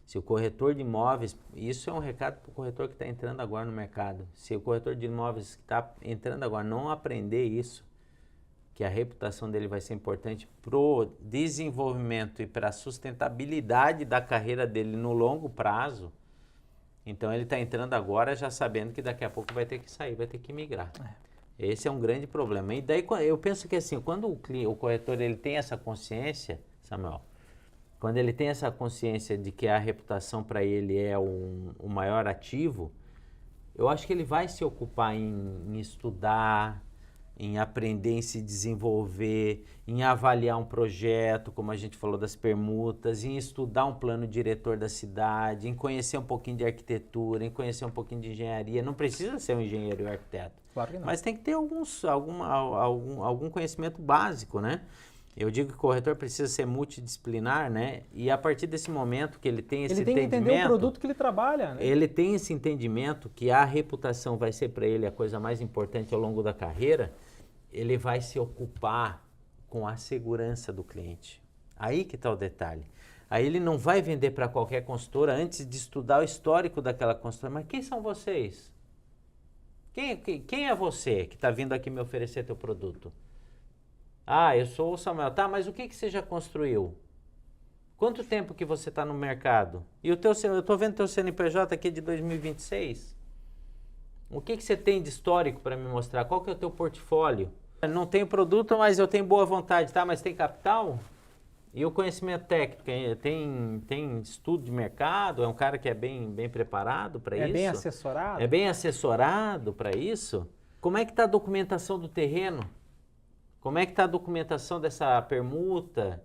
Se o corretor de imóveis, isso é um recado para o corretor que está entrando agora no mercado. Se o corretor de imóveis que está entrando agora não aprender isso, que a reputação dele vai ser importante para o desenvolvimento e para a sustentabilidade da carreira dele no longo prazo, então ele está entrando agora já sabendo que daqui a pouco vai ter que sair, vai ter que migrar. Esse é um grande problema. E daí eu penso que assim, quando o corretor ele tem essa consciência, Samuel, quando ele tem essa consciência de que a reputação para ele é o maior ativo, eu acho que ele vai se ocupar em estudar, em aprender, em se desenvolver, em avaliar um projeto, como a gente falou das permutas, em estudar um plano diretor da cidade, em conhecer um pouquinho de arquitetura, em conhecer um pouquinho de engenharia. Não precisa ser um engenheiro e um arquiteto,
claro que não.
Mas tem que ter algum conhecimento básico, né? Eu digo que o corretor precisa ser multidisciplinar, né? E a partir desse momento que ele tem esse entendimento... Ele tem que entender
o produto que ele trabalha, né?
Ele tem esse entendimento que a reputação vai ser para ele a coisa mais importante ao longo da carreira, ele vai se ocupar com a segurança do cliente. Aí que está o detalhe. Aí ele não vai vender para qualquer consultora antes de estudar o histórico daquela consultora. Mas quem são vocês? Quem é você que está vindo aqui me oferecer teu produto? Ah, eu sou o Samuel. Tá, mas o que você já construiu? Quanto tempo que você está no mercado? E eu estou vendo teu CNPJ aqui de 2026. O que você tem de histórico para me mostrar? Qual que é o teu portfólio? Não tenho produto, mas eu tenho boa vontade, tá? Mas tem capital? E o conhecimento técnico? Tem estudo de mercado? É um cara que é bem preparado para isso?
É bem assessorado?
É bem assessorado para isso? Como é que está a documentação do terreno? Como é que está a documentação dessa permuta?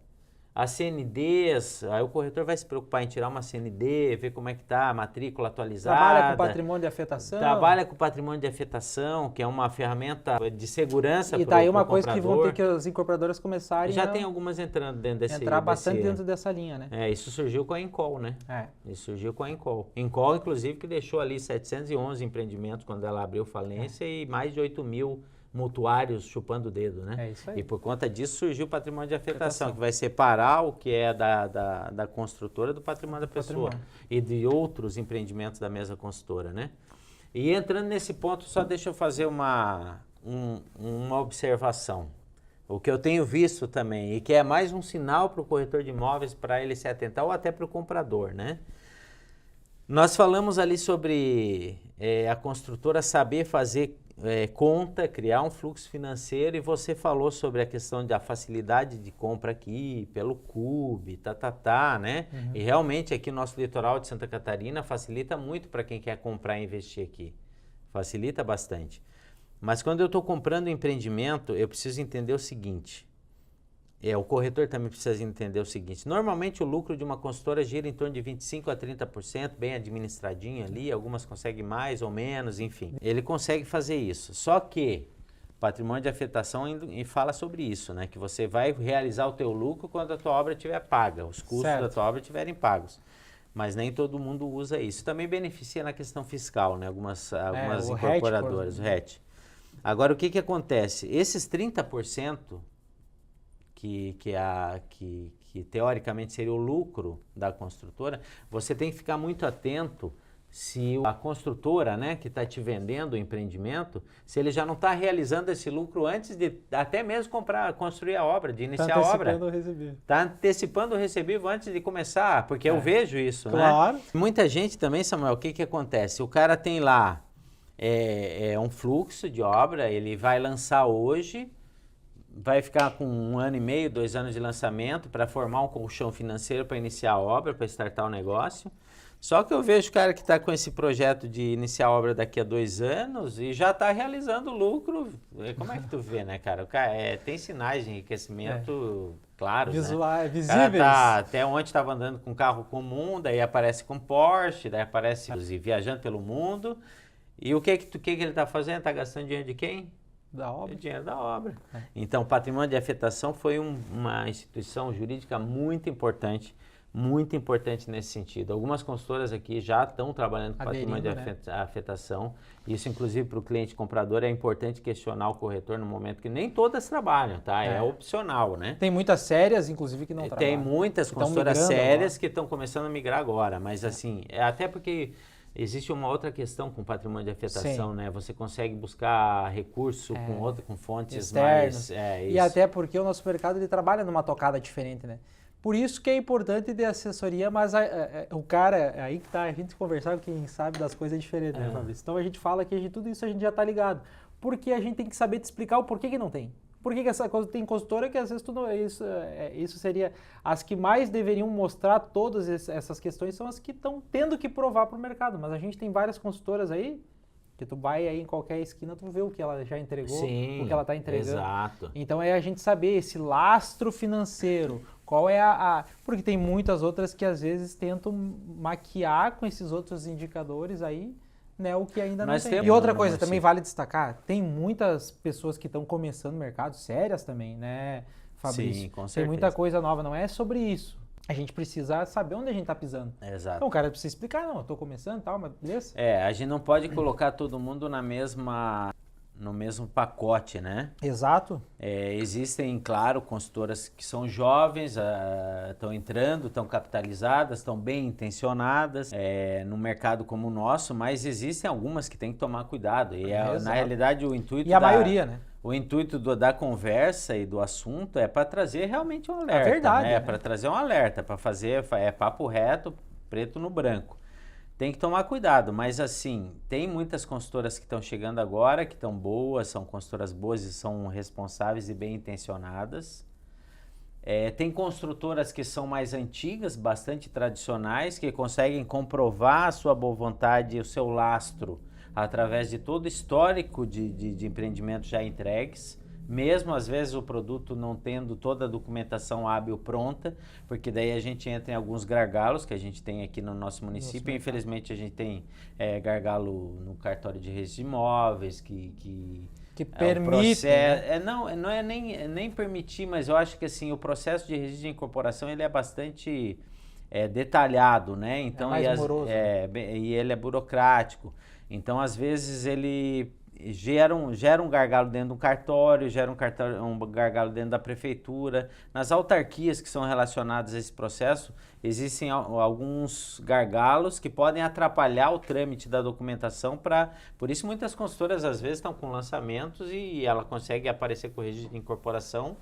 As CNDs, aí o corretor vai se preocupar em tirar uma CND, ver como é que está a matrícula atualizada.
Trabalha com patrimônio de afetação.
Trabalha com patrimônio de afetação, que é uma ferramenta de segurança para o
comprador. E daí uma coisa que vão ter que as incorporadoras começarem
já tem algumas entrando dentro desse...
Entrar bastante dentro dessa linha, né?
Isso surgiu com a Encol, né? Isso surgiu com a Encol. Encol, inclusive, que deixou ali 711 empreendimentos quando ela abriu falência e mais de 8 mil mutuários chupando o dedo, né?
É isso aí.
E por conta disso surgiu o patrimônio de afetação, que vai separar o que é da construtora do patrimônio da pessoa e de outros empreendimentos da mesma construtora, né? E entrando nesse ponto, só deixa eu fazer uma observação. O que eu tenho visto também, e que é mais um sinal para o corretor de imóveis para ele se atentar, ou até para o comprador, né? Nós falamos ali sobre a construtora saber fazer conta, criar um fluxo financeiro, e você falou sobre a questão da facilidade de compra aqui, pelo CUB, né? Uhum. E realmente aqui no nosso litoral de Santa Catarina facilita muito para quem quer comprar e investir aqui. Facilita bastante. Mas quando eu estou comprando um empreendimento, eu preciso entender o seguinte. O corretor também precisa entender o seguinte. Normalmente o lucro de uma consultora gira em torno de 25% a 30%, bem administradinho ali, algumas conseguem mais ou menos, enfim. Ele consegue fazer isso. Só que patrimônio de afetação fala sobre isso, né? Que você vai realizar o teu lucro quando a tua obra estiver paga, os custos da tua obra estiverem pagos. Mas nem todo mundo usa isso. Também beneficia na questão fiscal, né? Algumas incorporadoras, o RET. Agora, o que acontece? Esses 30% que teoricamente seria o lucro da construtora, você tem que ficar muito atento se a construtora, né, que está te vendendo o empreendimento, se ele já não está realizando esse lucro antes de até mesmo construir a obra, de iniciar a obra.
Está antecipando o recebível.
Está antecipando o recebível antes de começar, porque eu vejo isso,
claro.
Né? Muita gente também, Samuel, o que acontece? O cara tem lá um fluxo de obra, ele vai lançar hoje, vai ficar com 1 ano e meio, 2 anos de lançamento para formar um colchão financeiro para iniciar a obra, para startar o negócio. Só que eu vejo o cara que está com esse projeto de iniciar a obra daqui a 2 anos e já está realizando lucro. Como é que tu vê, né, cara? Tem sinais de enriquecimento claros,
visuais,
né?
visíveis.
Até ontem estava andando com um carro comum, daí aparece com Porsche, daí aparece viajando pelo mundo. E o que ele está fazendo? Está gastando dinheiro de quem?
Da obra.
O dinheiro da obra. Então, o patrimônio de afetação foi uma instituição jurídica muito importante nesse sentido. Algumas consultoras aqui já estão trabalhando com patrimônio de afetação. Isso, inclusive, para o cliente comprador, é importante questionar o corretor no momento que nem todas trabalham, tá? É opcional, né?
Tem muitas sérias, inclusive, que não trabalham.
Tem muitas consultoras sérias que estão começando a migrar agora, mas assim, até porque existe uma outra questão com patrimônio de afetação, né? Você consegue buscar recurso com fontes
externos.
mais...
E até porque o nosso mercado ele trabalha numa tocada diferente, né? Por isso que é importante ter assessoria, mas o cara, aí que tá, a gente conversar com quem sabe das coisas diferentes, né, Fabrício? Então a gente fala que tudo isso a gente já tá ligado. Porque a gente tem que saber te explicar o porquê que não tem. Por que essa coisa tem consultora que às vezes isso seria as que mais deveriam mostrar todas essas questões, são as que estão tendo que provar para o mercado. Mas a gente tem várias consultoras aí que tu vai aí em qualquer esquina, tu vê o que ela já entregou, o que ela está entregando.
Exato.
Então é a gente saber esse lastro financeiro, qual é porque tem muitas outras que às vezes tentam maquiar com esses outros indicadores aí, né, o que ainda não tem. E outra coisa, também vale destacar, tem muitas pessoas que estão começando no mercado, sérias também, né, Fabrício?
Sim, com certeza.
Tem muita coisa nova, não é sobre isso. A gente precisa saber onde a gente está pisando.
Exato.
Então o cara precisa explicar, não, eu estou começando e tal, mas beleza?
A gente não pode colocar todo mundo no mesmo pacote, né?
Exato.
Existem, claro, consultoras que são jovens, estão entrando, estão capitalizadas, estão bem intencionadas no mercado como o nosso, mas existem algumas que tem que tomar cuidado. E na realidade o intuito
e a maioria, né?
O intuito da conversa e do assunto é para trazer realmente um alerta.
É verdade.
Né? Para trazer um alerta, para fazer papo reto, preto no branco. Tem que tomar cuidado, mas assim, tem muitas consultoras que estão chegando agora, que estão boas, são consultoras boas e são responsáveis e bem intencionadas. Tem construtoras que são mais antigas, bastante tradicionais, que conseguem comprovar a sua boa vontade e o seu lastro através de todo o histórico de empreendimentos já entregues, mesmo às vezes o produto não tendo toda a documentação hábil pronta, porque daí a gente entra em alguns gargalos que a gente tem aqui no nosso município. Infelizmente a gente tem gargalo no cartório de registro de imóveis, que
permite, né?
Não é nem permitir, mas eu acho que assim, o processo de registro de incorporação ele é bastante detalhado, né? Então,
mais moroso,
e ele é burocrático. Então, às vezes, ele gera um gargalo dentro do cartório, gera um gargalo dentro da prefeitura. Nas autarquias que são relacionadas a esse processo, existem alguns gargalos que podem atrapalhar o trâmite da documentação. Por isso, muitas consultoras, às vezes, estão com lançamentos e ela consegue aparecer com o registro de incorporação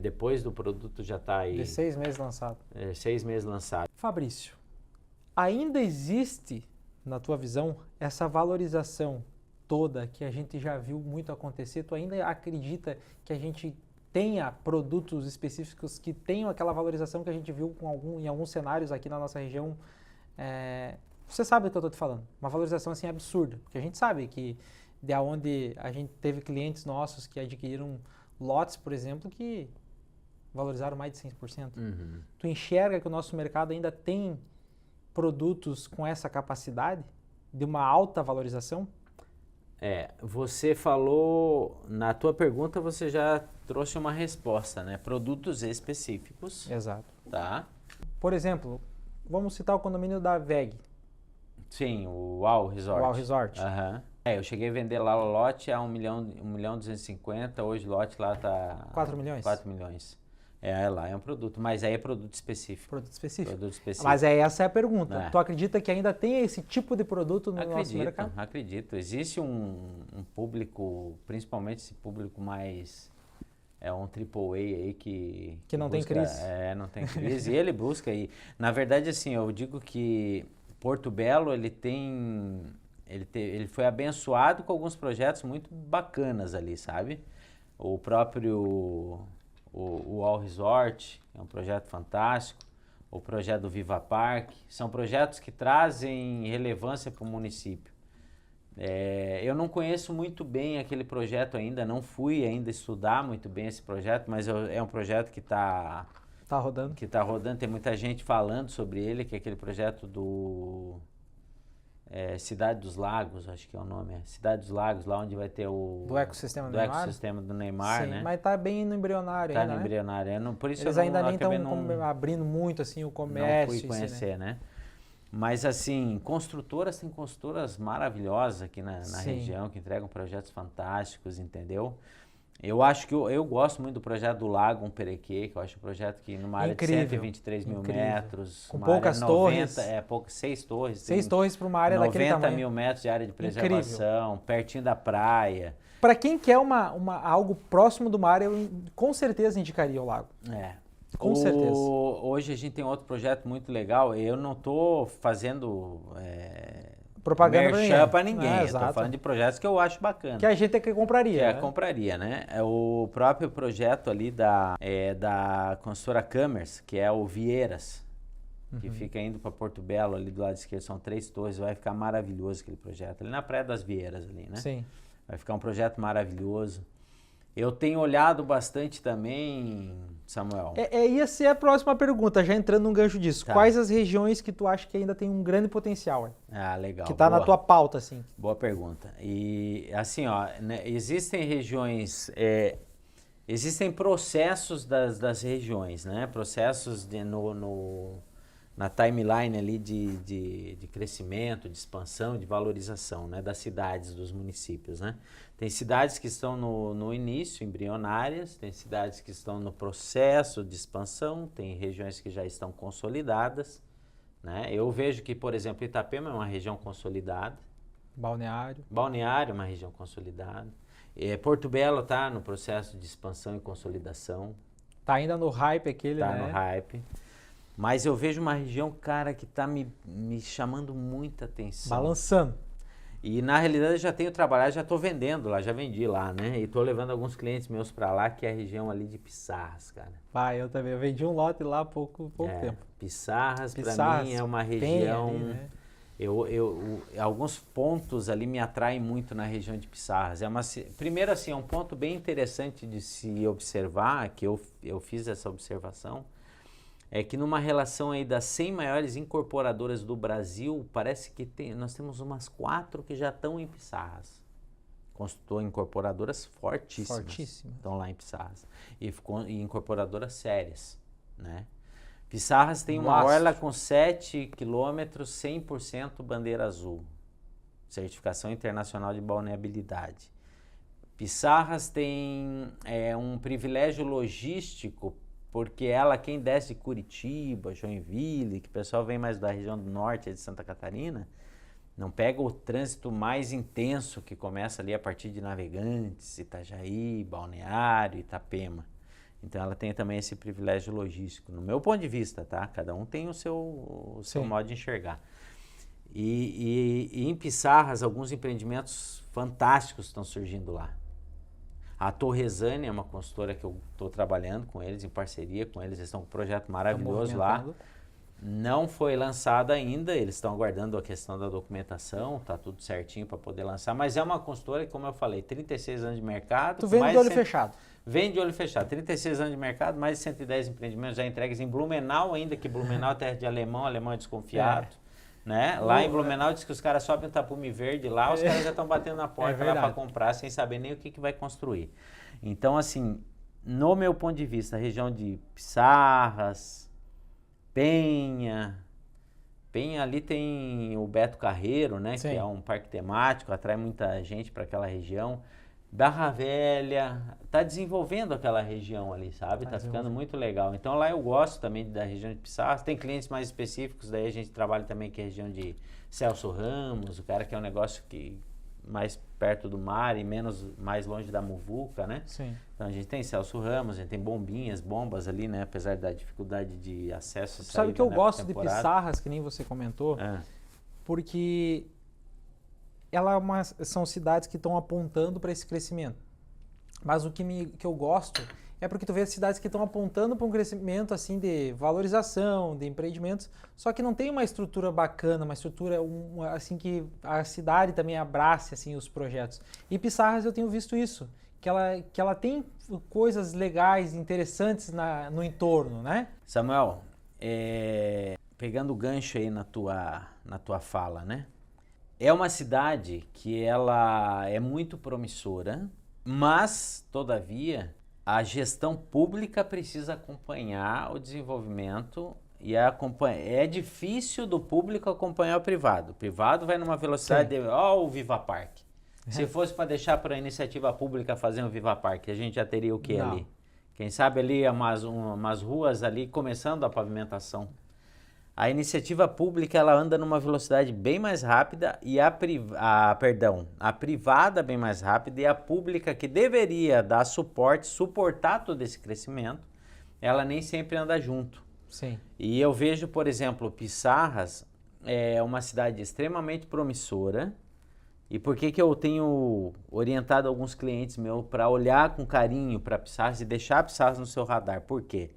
depois do produto já está aí...
De 6 meses lançado.
6 meses lançado.
Fabrício, ainda existe, na tua visão, essa valorização toda que a gente já viu muito acontecer? Tu ainda acredita que a gente tenha produtos específicos que tenham aquela valorização que a gente viu em alguns cenários aqui na nossa região? Você sabe do que eu estou te falando, uma valorização assim absurda, porque a gente sabe que de onde a gente teve clientes nossos que adquiriram lotes, por exemplo, que valorizaram mais de 100%.
Uhum.
Tu enxerga que o nosso mercado ainda tem produtos com essa capacidade de uma alta valorização?
Você falou, na tua pergunta você já trouxe uma resposta, né? Produtos específicos.
Exato.
Tá.
Por exemplo, vamos citar o condomínio da VEG.
Sim, o Wow Resort.
O Wow Resort.
Aham. Eu cheguei a vender lá o lote a 1.250.000, hoje o lote lá tá...
4 milhões?
4 milhões. Lá é um produto, mas aí é produto específico.
Produto específico.
Produto específico.
Mas essa é a pergunta. Tu acredita que ainda tem esse tipo de produto no nosso mercado?
Acredito. Existe um público, principalmente esse público mais... um AAA aí que
não
busca,
tem crise.
Não tem crise. E ele busca aí. Na verdade, assim, eu digo que Porto Belo, ele foi abençoado com alguns projetos muito bacanas ali, sabe? O próprio... O All Resort é um projeto fantástico, o projeto do Viva Park, são projetos que trazem relevância para o município. Eu não conheço muito bem aquele projeto ainda, não fui ainda estudar muito bem esse projeto, mas é um projeto que está
rodando.
Tem muita gente falando sobre ele, que é aquele projeto do... Cidade dos Lagos, acho que é o nome. Cidade dos Lagos, lá onde vai ter
do ecossistema do Neymar?
Do ecossistema do Neymar,
sim,
né?
mas tá bem no embrionário ainda,
no embrionário. Por isso
eles ainda nem estão abrindo muito assim o comércio.
Não fui conhecer, né? Mas assim, tem construtoras maravilhosas aqui na região, que entregam projetos fantásticos, entendeu? Eu acho que eu gosto muito do projeto do Lago Perequê, que eu acho um projeto que numa área de 123 mil metros,
com poucas torres.
6 torres.
6 torres para uma área daquele tamanho.
90 mil metros de área de preservação, pertinho da praia.
Para quem quer algo próximo do mar, eu com certeza indicaria o lago. Com certeza.
Hoje a gente tem outro projeto muito legal. Eu não estou fazendo...
propaganda
para ninguém. Eu estou falando de projetos que eu acho bacana.
Que a gente compraria.
Compraria, né? O próprio projeto ali da consultora Camers, que é o Vieiras, que fica indo para Porto Belo, ali do lado esquerdo, são 3 torres, vai ficar maravilhoso aquele projeto. Ali na Praia das Vieiras, ali, né?
Sim.
Vai ficar um projeto maravilhoso. Eu tenho olhado bastante também, Samuel.
Ia ser a próxima pergunta, já entrando num gancho disso. Tá. Quais as regiões que tu acha que ainda tem um grande potencial?
Legal.
Que tá na tua pauta, assim.
Boa pergunta. E assim, né, existem regiões, existem processos das regiões, né? Processos na timeline ali de crescimento, de expansão, de valorização, né? Das cidades, dos municípios, né? Tem cidades que estão no início, embrionárias, tem cidades que estão no processo de expansão, tem regiões que já estão consolidadas, né? Eu vejo que, por exemplo, Itapema é uma região consolidada.
Balneário
é uma região consolidada. Porto Belo está no processo de expansão e consolidação.
Está ainda no hype aquele, né?
Está no hype. Mas eu vejo uma região, cara, que está me chamando muita atenção.
Balançando.
E na realidade eu já tenho trabalhado, já estou vendendo lá, já vendi lá, né? E estou levando alguns clientes meus para lá, que é a região ali de Pissarras, cara.
Eu também. Eu vendi um lote lá há pouco tempo.
Pissarras, para mim, é uma região...
Ali, né?
Alguns pontos ali me atraem muito na região de Pissarras. Primeiro, assim, é um ponto bem interessante de se observar, que eu fiz essa observação, é que numa relação aí das 100 maiores incorporadoras do Brasil, parece que nós temos umas 4 que já estão em Pissarras. Consultor incorporadoras fortíssimas. Estão lá em Pissarras. E incorporadoras sérias, né? Pissarras tem uma orla com 7 quilômetros, 100% bandeira azul. certificação internacional de balneabilidade. Pissarras tem um privilégio logístico, porque quem desce de Curitiba, Joinville, que o pessoal vem mais da região do norte, de Santa Catarina, não pega o trânsito mais intenso que começa ali a partir de Navegantes, Itajaí, Balneário, Itapema. Então ela tem também esse privilégio logístico, no meu ponto de vista, tá? Cada um tem o seu modo de enxergar. E em Pissarras, alguns empreendimentos fantásticos estão surgindo lá. A Torresani é uma consultora que eu estou trabalhando com eles, em parceria com eles estão com um projeto maravilhoso lá. Não foi lançado ainda, eles estão aguardando a questão da documentação, tá tudo certinho para poder lançar, mas é uma consultora que, como eu falei, 36 anos de mercado.
Tu vende de olho fechado.
Vende de olho fechado, 36 anos de mercado, mais de 110 empreendimentos já entregues em Blumenau ainda, que Blumenau é terra de alemão é desconfiado. Né? Lá em Blumenau diz que os caras sobem um tapume verde lá, os caras já estão batendo na porta lá para comprar sem saber nem o que vai construir. Então, assim, no meu ponto de vista, a região de Pissarras, Penha ali tem o Beto Carreiro, né? Que é um parque temático, atrai muita gente para aquela região. Barra Velha, tá desenvolvendo aquela região ali, sabe? Tá ficando muito legal. Então lá eu gosto também da região de Pissarras. Tem clientes mais específicos, daí a gente trabalha também com a região de Celso Ramos, o cara que é um negócio que mais perto do mar e mais longe da muvuca, né?
Sim.
Então a gente tem Celso Ramos, a gente tem bombas ali, né? Apesar da dificuldade de acesso.
Sabe que eu gosto de Pissarras, que nem você comentou, porque são cidades que estão apontando para esse crescimento. Mas o que eu gosto é porque tu vê cidades que estão apontando para um crescimento assim de valorização, de empreendimentos, só que não tem uma estrutura bacana, uma estrutura assim que a cidade também abrace assim os projetos. E Pissarras eu tenho visto isso, que ela tem coisas legais, interessantes no entorno, né?
Samuel, pegando o gancho aí na tua fala, né? É uma cidade que ela é muito promissora, mas, todavia, a gestão pública precisa acompanhar o desenvolvimento e é difícil do público acompanhar o privado. O privado vai numa velocidade o Viva Parque. Se fosse para deixar para a iniciativa pública fazer um Viva Parque, a gente já teria o que ali? Quem sabe ali umas ruas ali começando a pavimentação. A iniciativa pública ela anda numa velocidade bem mais rápida e a privada bem mais rápida e a pública que deveria dar suportar todo esse crescimento, ela nem sempre anda junto.
Sim.
E eu vejo, por exemplo, Pissarras é uma cidade extremamente promissora. E por que eu tenho orientado alguns clientes meus para olhar com carinho para Pissarras e deixar Pissarras no seu radar? Por quê?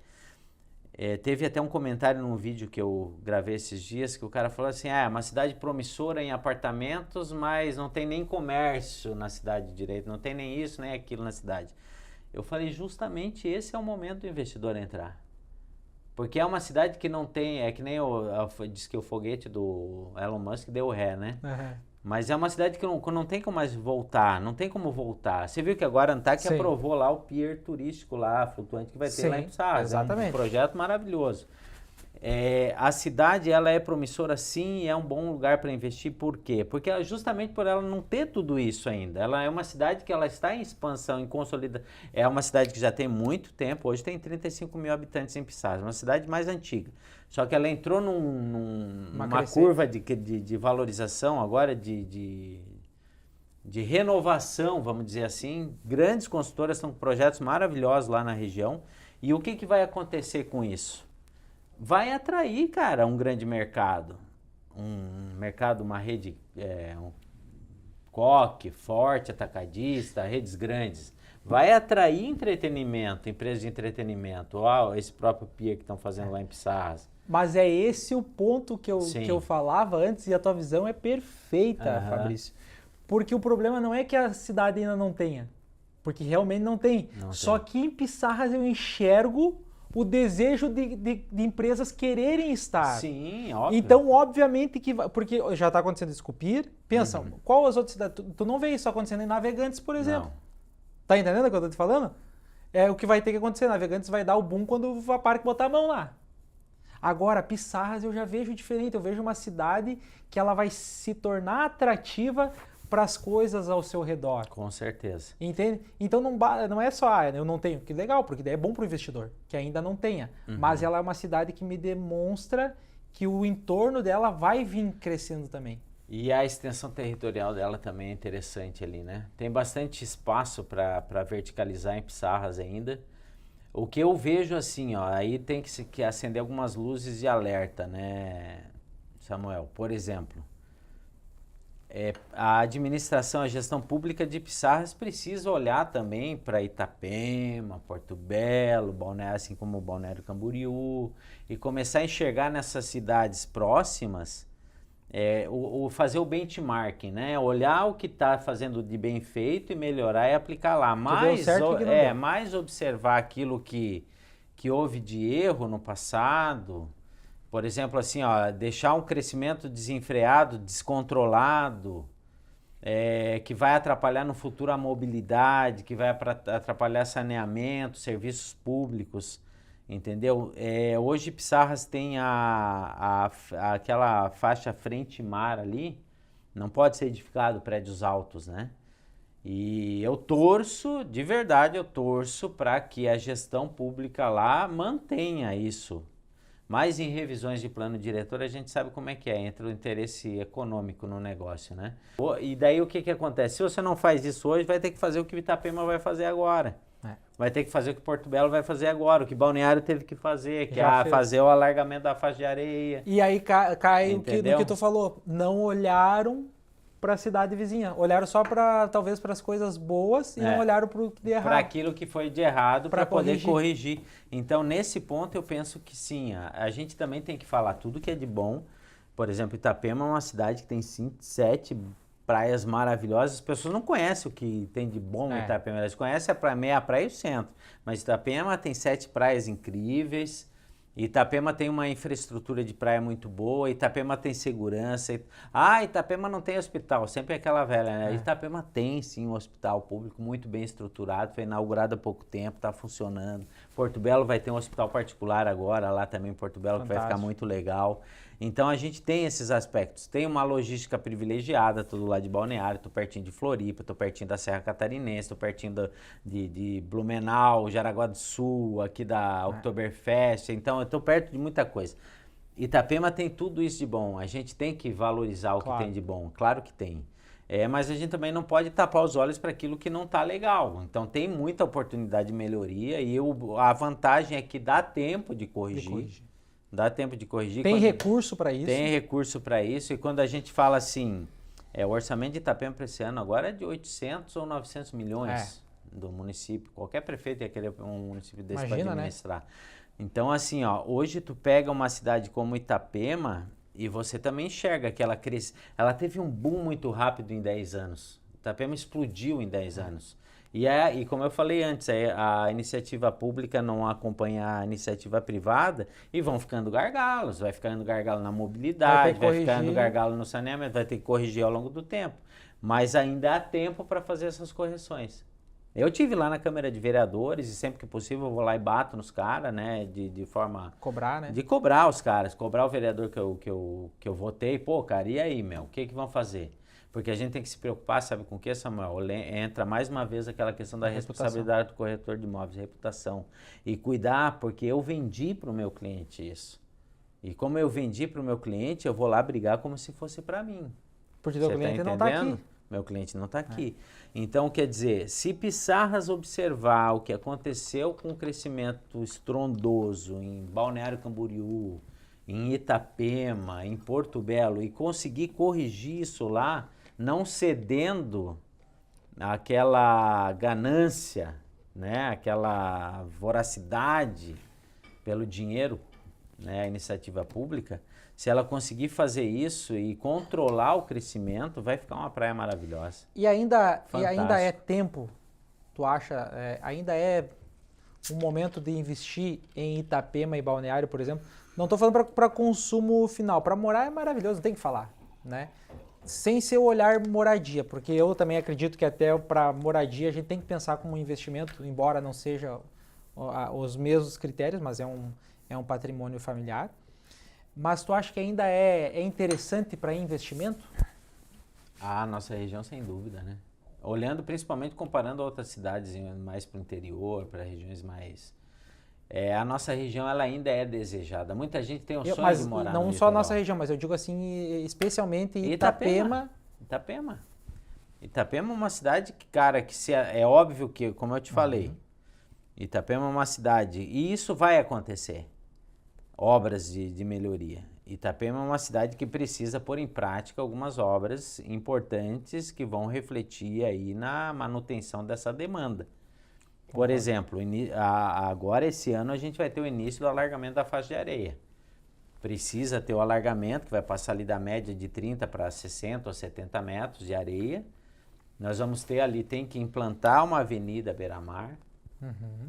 Teve até um comentário num vídeo que eu gravei esses dias que o cara falou assim, é uma cidade promissora em apartamentos, mas não tem nem comércio na cidade direito, não tem nem isso, nem aquilo na cidade. Eu falei, justamente esse é o momento do investidor entrar. Porque é uma cidade que não tem, que nem diz que o foguete do Elon Musk deu ré, né?
Uhum.
Mas é uma cidade que não tem como mais voltar, não tem como voltar. Você viu que agora a ANTAC aprovou lá o pier turístico lá, flutuante, que vai ter lá em Pissarras.
Exatamente.
É um projeto maravilhoso. A cidade ela é promissora sim e é um bom lugar para investir. Por quê? Porque justamente por ela não ter tudo isso ainda. Ela é uma cidade que ela está em expansão, em consolidação. É uma cidade que já tem muito tempo, hoje tem 35 mil habitantes em Pissarras, uma cidade mais antiga. Só que ela entrou numa curva de valorização agora, de renovação, vamos dizer assim. Grandes consultoras estão com projetos maravilhosos lá na região. E o que vai acontecer com isso? Vai atrair, cara, um grande mercado. Uma rede, um coque, forte, atacadista, redes grandes. Vai atrair entretenimento, empresas de entretenimento. Esse próprio pier que estão fazendo lá em Pissarras.
Mas é esse o ponto que eu falava antes e a tua visão é perfeita, Fabrício. Porque o problema não é que a cidade ainda não tenha. Porque realmente não tem. Só que em Pissarras eu enxergo o desejo de empresas quererem estar.
Sim, óbvio.
Então, obviamente que... Porque já está acontecendo isso com o Pier. Pensa, qual as outras cidades... Tu não vê isso acontecendo em Navegantes, por exemplo.
Não.
Tá entendendo o que eu tô te falando? É o que vai ter que acontecer. Navegantes vai dar o boom quando o Viva Parque botar a mão lá. Agora, Pissarras eu já vejo diferente, eu vejo uma cidade que ela vai se tornar atrativa para as coisas ao seu redor.
Com certeza.
Entende? Então não é só, eu não tenho, que legal, porque daí é bom para o investidor, que ainda não tenha. Mas ela é uma cidade que me demonstra que o entorno dela vai vir crescendo também.
E a extensão territorial dela também é interessante ali, né? Tem bastante espaço para verticalizar em Pissarras ainda. O que eu vejo assim, ó, aí tem que acender algumas luzes de alerta, né, Samuel? Por exemplo, a administração, a gestão pública de Pissarras precisa olhar também para Itapema, Porto Belo, Balneário, assim como Balneário Camboriú, e começar a enxergar nessas cidades próximas, fazer o benchmarking, né? Olhar o que está fazendo de bem feito e melhorar e aplicar lá. Mais observar aquilo que houve de erro no passado. Por exemplo, assim, ó, deixar um crescimento desenfreado, descontrolado, que vai atrapalhar no futuro a mobilidade, que vai atrapalhar saneamento, serviços públicos, entendeu? Hoje Pissarras tem aquela faixa frente-mar ali, não pode ser edificado prédios altos, né? E eu torço, de verdade eu torço para que a gestão pública lá mantenha isso. Mas em revisões de plano diretor a gente sabe como é que entra o interesse econômico no negócio, né? E daí o que acontece? Se você não faz isso hoje, vai ter que fazer o que o Itapema vai fazer agora. Vai ter que fazer o que Porto Belo vai fazer agora, o que Balneário teve que fazer, que é fazer o alargamento da faixa de areia.
E aí cai no que tu falou, não olharam para a cidade vizinha, olharam só talvez para as coisas boas e não olharam para o que de errado.
Para aquilo que foi de errado, para poder corrigir. Então, nesse ponto, eu penso que sim, a gente também tem que falar tudo que é de bom. Por exemplo, Itapema é uma cidade que tem 7 praias maravilhosas. As pessoas não conhecem o que tem de bom no Itapema, elas conhecem a meia praia e o centro. Mas Itapema tem 7 praias incríveis. Itapema tem uma infraestrutura de praia muito boa, Itapema tem segurança. Itapema não tem hospital, sempre é aquela velha, né? Itapema tem sim um hospital público muito bem estruturado, foi inaugurado há pouco tempo, está funcionando. Porto Belo vai ter um hospital particular agora, lá também em Porto Belo, que vai ficar muito legal. Então a gente tem esses aspectos, tem uma logística privilegiada, tudo lá de Balneário, estou pertinho de Floripa, estou pertinho da Serra Catarinense, estou pertinho de Blumenau, Jaraguá do Sul, aqui da Oktoberfest, então eu estou perto de muita coisa. Itapema tem tudo isso de bom, a gente tem que valorizar o que tem de bom, claro que tem. Mas a gente também não pode tapar os olhos para aquilo que não está legal. Então tem muita oportunidade de melhoria e a vantagem é que dá tempo de corrigir. Dá tempo de corrigir.
Tem recurso para isso?
Tem recurso para isso. E quando a gente fala assim, o orçamento de Itapema para esse ano agora é de 800 ou 900 milhões do município. Qualquer prefeito ia querer um município desse para administrar. Né? Então assim, hoje tu pega uma cidade como Itapema e você também enxerga que ela cresce. Ela teve um boom muito rápido em 10 anos. Itapema explodiu em 10 anos. E como eu falei antes, a iniciativa pública não acompanha a iniciativa privada e vão ficando gargalos. Vai ficando gargalo na mobilidade, vai ficando gargalo no saneamento, vai ter que corrigir ao longo do tempo. Mas ainda há tempo para fazer essas correções. Eu tive lá na Câmara de Vereadores e sempre que possível eu vou lá e bato nos caras, né? De forma...
Cobrar, né?
De cobrar os caras, cobrar o vereador que eu votei. Pô, cara, e aí, meu? O que vão fazer? Porque a gente tem que se preocupar, sabe com o que, Samuel? Entra mais uma vez aquela questão da responsabilidade do corretor de imóveis, reputação. E cuidar, porque eu vendi para o meu cliente isso. E como eu vendi para o meu cliente, eu vou lá brigar como se fosse para mim.
Porque o cliente não está aqui.
Meu cliente não está aqui. Então, quer dizer, se Pissarras observar o que aconteceu com o crescimento estrondoso em Balneário Camboriú, em Itapema, em Porto Belo, e conseguir corrigir isso lá, não cedendo àquela ganância, né, aquela voracidade pelo dinheiro, né, a iniciativa pública, se ela conseguir fazer isso e controlar o crescimento, vai ficar uma praia maravilhosa.
E ainda é tempo, tu acha, ainda é um momento de investir em Itapema e Balneário, por exemplo? Não estou falando para consumo final, para morar é maravilhoso, tem que falar, né? Sem ser o olhar moradia, porque eu também acredito que até para moradia a gente tem que pensar como um investimento, embora não seja os mesmos critérios, mas é um patrimônio familiar. Mas tu acha que ainda é interessante para investimento?
A nossa região, sem dúvida, né? Olhando principalmente, comparando a outras cidades mais para o interior, para regiões mais... a nossa região ela ainda é desejada. Muita gente tem o sonho de morar no
não só a nossa região, mas eu digo assim, especialmente Itapema.
Itapema é uma cidade que, cara, é óbvio que, como eu te falei, Itapema é uma cidade, e isso vai acontecer, obras de melhoria. Itapema é uma cidade que precisa pôr em prática algumas obras importantes que vão refletir aí na manutenção dessa demanda. Por exemplo, agora esse ano a gente vai ter o início do alargamento da faixa de areia. Precisa ter o alargamento, que vai passar ali da média de 30 para 60 ou 70 metros de areia. Nós vamos ter ali, tem que implantar uma avenida beira-mar,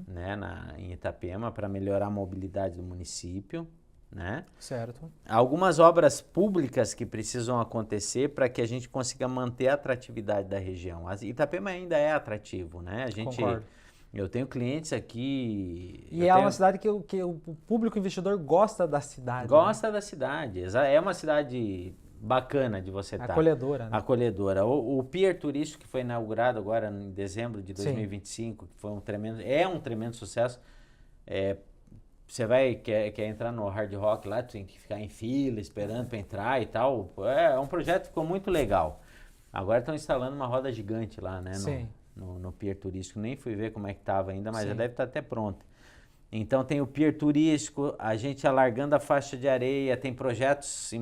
né, em Itapema, para melhorar a mobilidade do município. Né?
Certo.
Algumas obras públicas que precisam acontecer para que a gente consiga manter a atratividade da região. Itapema ainda é atrativo, né?
Concordo.
Eu tenho clientes aqui...
E uma cidade que o público investidor gosta da cidade.
Gosta da cidade. É uma cidade bacana de você estar.
Acolhedora. Né?
Acolhedora. O Pier Turístico que foi inaugurado agora em dezembro de 2025, que foi um tremendo sucesso. Você quer entrar no Hard Rock lá, tu tem que ficar em fila esperando para entrar e tal. É um projeto que ficou muito legal. Agora estão instalando uma roda gigante lá, né?
Sim.
No Pier Turístico. Nem fui ver como é que estava ainda, mas já deve estar até pronto. Então tem o Pier Turístico, a gente alargando a faixa de areia, tem projetos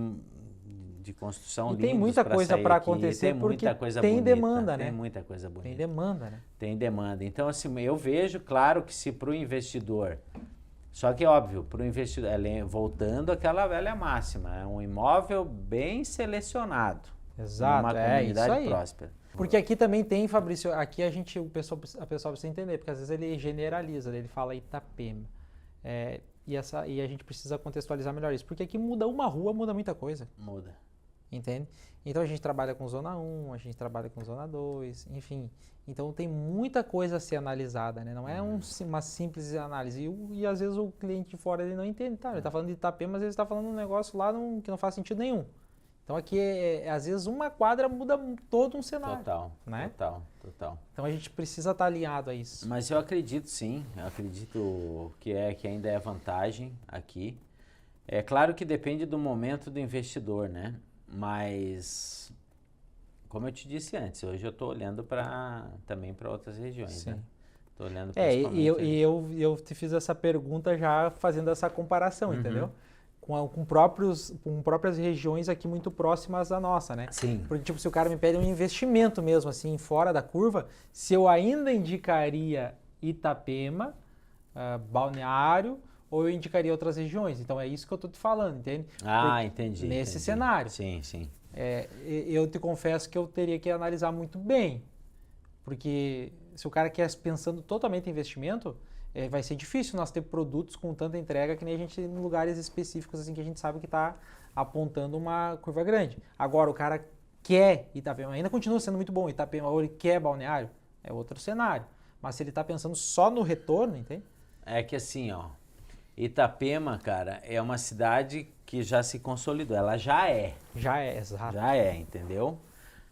de construção lindos.
E tem muita coisa para acontecer porque tem demanda, né?
Tem muita coisa bonita.
Tem demanda, né?
Tem demanda. Então, assim, eu vejo, claro, que se para o investidor... Só que, óbvio, para o investidor, voltando àquela velha máxima, é um imóvel bem selecionado.
Exato,
numa comunidade
isso aí.
próspera.
Porque aqui também tem, Fabrício, aqui a pessoa precisa entender, porque às vezes ele generaliza, ele fala Itapema. E a gente precisa contextualizar melhor isso, porque aqui uma rua, muda muita coisa.
Muda.
Entende? Então a gente trabalha com Zona 1, a gente trabalha com Zona 2, enfim. Então tem muita coisa a ser analisada, né? Não é uma simples análise. E às vezes o cliente de fora ele não entende. Tá, ele está falando de Itapema, mas ele está falando um negócio lá que não faz sentido nenhum. Então aqui, às vezes, uma quadra muda todo um cenário.
Total,
né?
total.
Então a gente precisa estar alinhado a isso.
Mas eu acredito sim, eu acredito que ainda é vantagem aqui. É claro que depende do momento do investidor, né? Mas, como eu te disse antes, hoje eu estou olhando também para outras regiões,
sim.
né? Estou olhando principalmente...
eu te fiz essa pergunta já fazendo essa comparação, entendeu? Com próprias regiões aqui muito próximas da nossa, né?
Sim.
Porque, tipo, se o cara me pede um investimento mesmo, assim, fora da curva, se eu ainda indicaria Itapema, Balneário, ou eu indicaria outras regiões. Então, é isso que eu estou te falando, entende?
Entendi.
Nesse cenário.
Sim, sim.
Eu te confesso que eu teria que analisar muito bem, porque se o cara quer pensando totalmente em investimento, vai ser difícil nós ter produtos com tanta entrega que nem a gente em lugares específicos assim que a gente sabe que está apontando uma curva grande. Agora, o cara quer Itapema, ainda continua sendo muito bom Itapema, ou ele quer Balneário, é outro cenário. Mas se ele está pensando só no retorno, entende?
É que assim, Itapema, cara, é uma cidade que já se consolidou. Ela já é.
Já é, exato.
Já é, entendeu?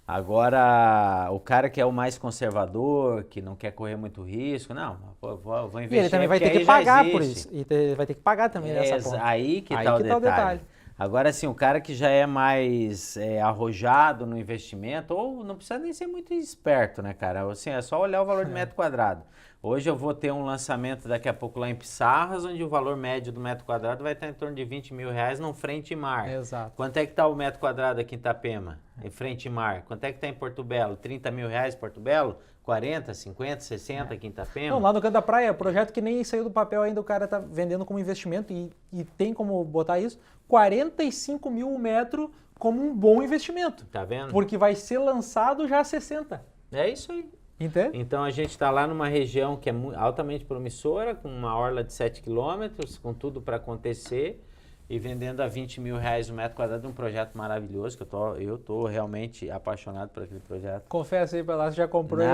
Agora, o cara que é o mais conservador, que não quer correr muito risco, não, vou investir.
E ele também vai ter que pagar por isso. E vai ter que pagar também nessa ponta.
Aí que tá o detalhe. Agora, assim, o cara que já é mais arrojado no investimento, ou não precisa nem ser muito esperto, né, cara? Assim, é só olhar o valor de metro quadrado. Hoje eu vou ter um lançamento daqui a pouco lá em Pissarras, onde o valor médio do metro quadrado vai estar em torno de R$20 mil num frente mar.
Exato.
Quanto é que está o metro quadrado aqui em Itapema, em frente mar? Quanto é que está em Porto Belo? R$30 mil Porto Belo? 40, 50, 60 aqui em Itapema?
Não, lá no canto da praia, projeto que nem saiu do papel ainda, o cara está vendendo como investimento e tem como botar isso, 45 mil o metro como um bom investimento.
Tá vendo?
Porque vai ser lançado já a 60.
É isso aí.
Entende?
Então a gente está lá numa região que é altamente promissora, com uma orla de 7 quilômetros, com tudo para acontecer. e vendendo a 20 mil reais o metro quadrado de um projeto maravilhoso, que eu tô realmente apaixonado por aquele projeto.
Confessa aí pra lá, você já comprou?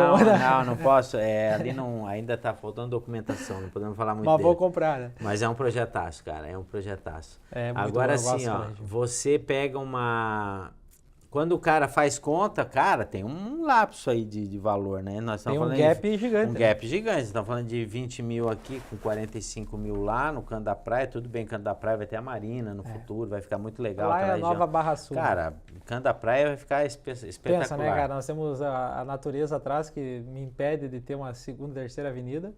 Não posso, ali não, ainda tá faltando documentação, não podemos falar muito dele.
Mas vou comprar, né?
Mas é um projetaço, cara, é um projetaço.
Muito
Agora
bom,
sim, você pega quando o cara faz conta, cara, tem um lapso aí de valor, né? Nós
tem um gap gigante.
Um gap gigante. Estamos falando de 20 mil aqui, com 45 mil lá no canto da praia. Tudo bem, canto da praia vai ter a marina no futuro, vai ficar muito legal.
Lá é a nova Barra Sul.
Cara, canto da praia vai ficar espetacular.
Pensa, né, cara? Nós temos a natureza atrás que me impede de ter uma segunda, terceira avenida.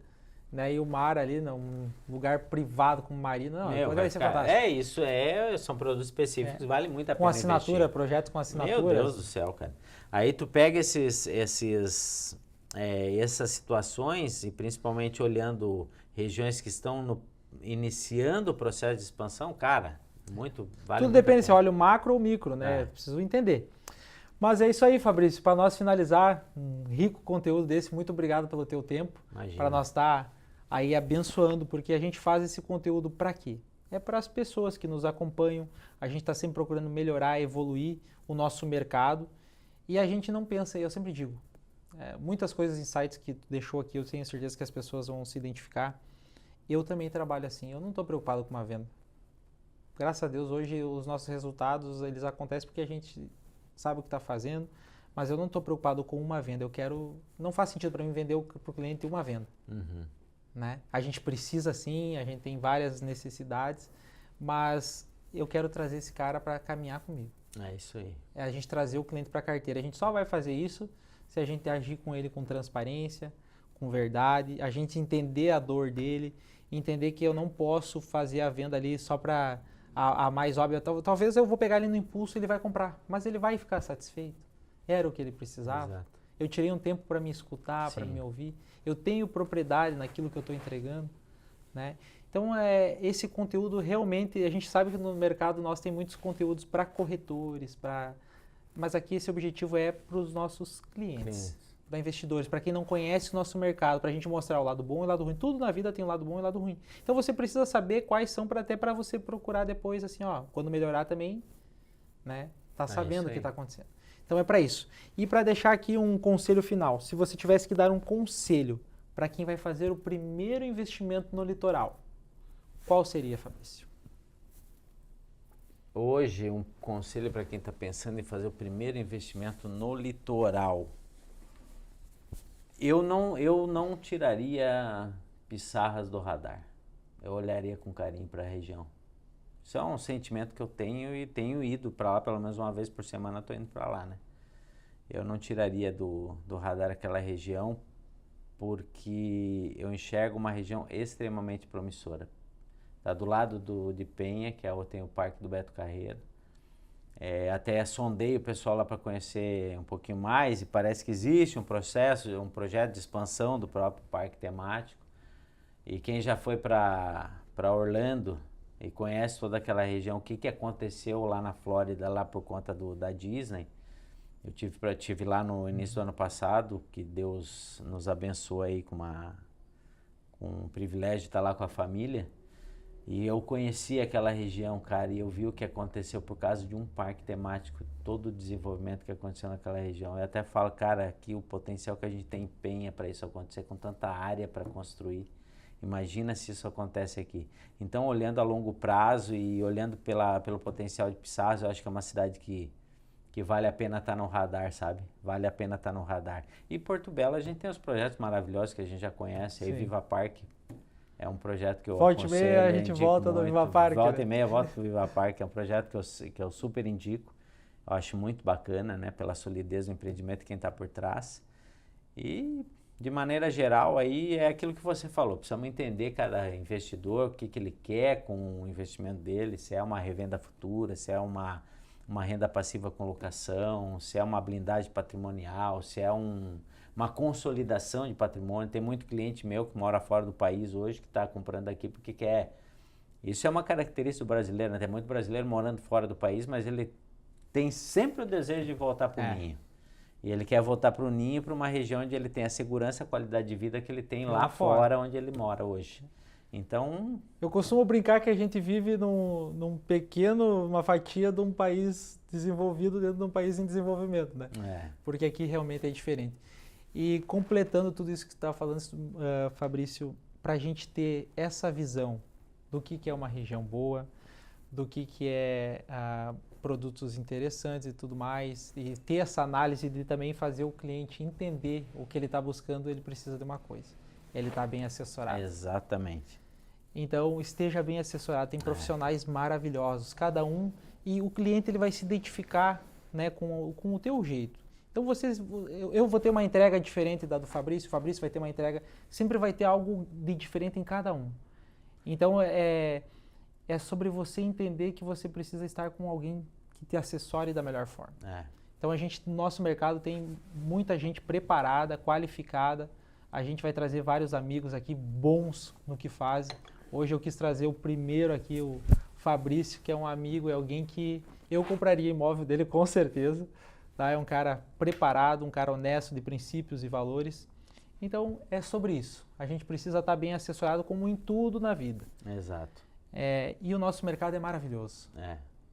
Né, e o mar ali, um lugar privado como marina, vai ser fantástico.
São produtos específicos, vale muito a pena
com assinatura,
investir.
Projetos com assinatura.
Meu Deus do céu, cara. Aí tu pega essas situações e principalmente olhando regiões que estão iniciando o processo de expansão, cara, vale
tudo depende se olha o macro ou o micro, né? Preciso entender. Mas é isso aí, Fabrício. Para nós finalizar, um rico conteúdo desse, muito obrigado pelo teu tempo. Para nós estar aí abençoando, porque a gente faz esse conteúdo para quê? É para as pessoas que nos acompanham, a gente está sempre procurando melhorar, evoluir o nosso mercado e a gente não pensa, eu sempre digo, muitas coisas, insights que tu deixou aqui, eu tenho certeza que as pessoas vão se identificar. Eu também trabalho assim, eu não estou preocupado com uma venda. Graças a Deus, hoje os nossos resultados, eles acontecem porque a gente sabe o que está fazendo, mas eu não estou preocupado com uma venda. Não faz sentido para mim vender para o cliente uma venda.
Uhum.
Né? A gente precisa sim, a gente tem várias necessidades, mas eu quero trazer esse cara para caminhar comigo.
É isso aí.
É a gente trazer o cliente para a carteira. A gente só vai fazer isso se a gente agir com ele com transparência, com verdade, a gente entender a dor dele, entender que eu não posso fazer a venda ali só para a mais óbvia. Talvez eu vou pegar ele no impulso e ele vai comprar, mas ele vai ficar satisfeito. Era o que ele precisava.
Exato.
Eu tirei um tempo para me escutar, para me ouvir. Eu tenho propriedade naquilo que eu estou entregando, né? Então, esse conteúdo realmente, a gente sabe que no mercado nós tem muitos conteúdos para corretores, mas aqui esse objetivo é para os nossos clientes, para investidores, para quem não conhece o nosso mercado, para a gente mostrar o lado bom e o lado ruim. Tudo na vida tem um lado bom e um lado ruim. Então, você precisa saber quais são até para você procurar depois, assim, quando melhorar também, né? Tá sabendo o que está acontecendo. Então, é para isso. E para deixar aqui um conselho final, se você tivesse que dar um conselho para quem vai fazer o primeiro investimento no litoral, qual seria, Fabrício?
Hoje, um conselho para quem está pensando em fazer o primeiro investimento no litoral. Eu não tiraria Pissarras do radar. Eu olharia com carinho para a região. Isso é um sentimento que eu tenho e tenho ido para lá, pelo menos uma vez por semana estou indo para lá, né? Eu não tiraria do radar aquela região porque eu enxergo uma região extremamente promissora. Está do lado de Penha, que tem o Parque do Beto Carreiro. Até sondei o pessoal lá para conhecer um pouquinho mais e parece que existe um projeto de expansão do próprio parque temático. E quem já foi para Orlando e conhece toda aquela região, o que aconteceu lá na Flórida, lá por conta da Disney. Eu tive lá no início do ano passado, que Deus nos abençoou aí com um privilégio de estar lá com a família. E eu conheci aquela região, cara, e eu vi o que aconteceu por causa de um parque temático, todo o desenvolvimento que aconteceu naquela região. Eu até falo, cara, aqui o potencial que a gente tem empenha para isso acontecer, com tanta área para construir. Imagina se isso acontece aqui. Então, olhando a longo prazo e olhando pelo potencial de Pissarras, eu acho que é uma cidade que vale a pena estar no radar, sabe? Vale a pena estar no radar. E Porto Belo, a gente tem os projetos maravilhosos que a gente já conhece, aí Viva Parque é um projeto que eu aconselho.
Volte e meia a gente volta do Viva Parque.
Volta e meia volta do Viva Parque, é um projeto que eu super indico. Eu acho muito bacana, né? Pela solidez do empreendimento e quem está por trás. E, de maneira geral, aí é aquilo que você falou. Precisamos entender cada investidor, o que ele quer com o investimento dele, se é uma revenda futura, se é uma renda passiva com locação, se é uma blindagem patrimonial, se é uma consolidação de patrimônio. Tem muito cliente meu que mora fora do país hoje que está comprando aqui porque quer. Isso é uma característica do brasileiro, né? Tem muito brasileiro morando fora do país, mas ele tem sempre o desejo de voltar para o ninho. E ele quer voltar para o ninho, para uma região onde ele tem a segurança, a qualidade de vida que ele tem lá fora onde ele mora hoje. Então...
Eu costumo brincar que a gente vive uma fatia de um país desenvolvido dentro de um país em desenvolvimento, né? Porque aqui realmente é diferente. E completando tudo isso que você estava falando, Fabrício, para a gente ter essa visão do que é uma região boa, do que é produtos interessantes e tudo mais, e ter essa análise de também fazer o cliente entender o que ele está buscando, ele precisa de uma coisa. Ele está bem assessorado.
Exatamente.
Então, esteja bem assessorado. Tem profissionais maravilhosos, cada um, e o cliente ele vai se identificar, né, com o teu jeito. Então, eu vou ter uma entrega diferente da do Fabrício, o Fabrício vai ter uma entrega, sempre vai ter algo de diferente em cada um. Então, é sobre você entender que você precisa estar com alguém que te assessore da melhor forma. Então, no nosso mercado tem muita gente preparada, qualificada. A gente vai trazer vários amigos aqui bons no que fazem. Hoje eu quis trazer o primeiro aqui, o Fabrício, que é um amigo, é alguém que eu compraria imóvel dele com certeza. Tá? É um cara preparado, um cara honesto de princípios e valores. Então, é sobre isso. A gente precisa estar bem assessorado como em tudo na vida.
Exato.
E o nosso mercado é maravilhoso.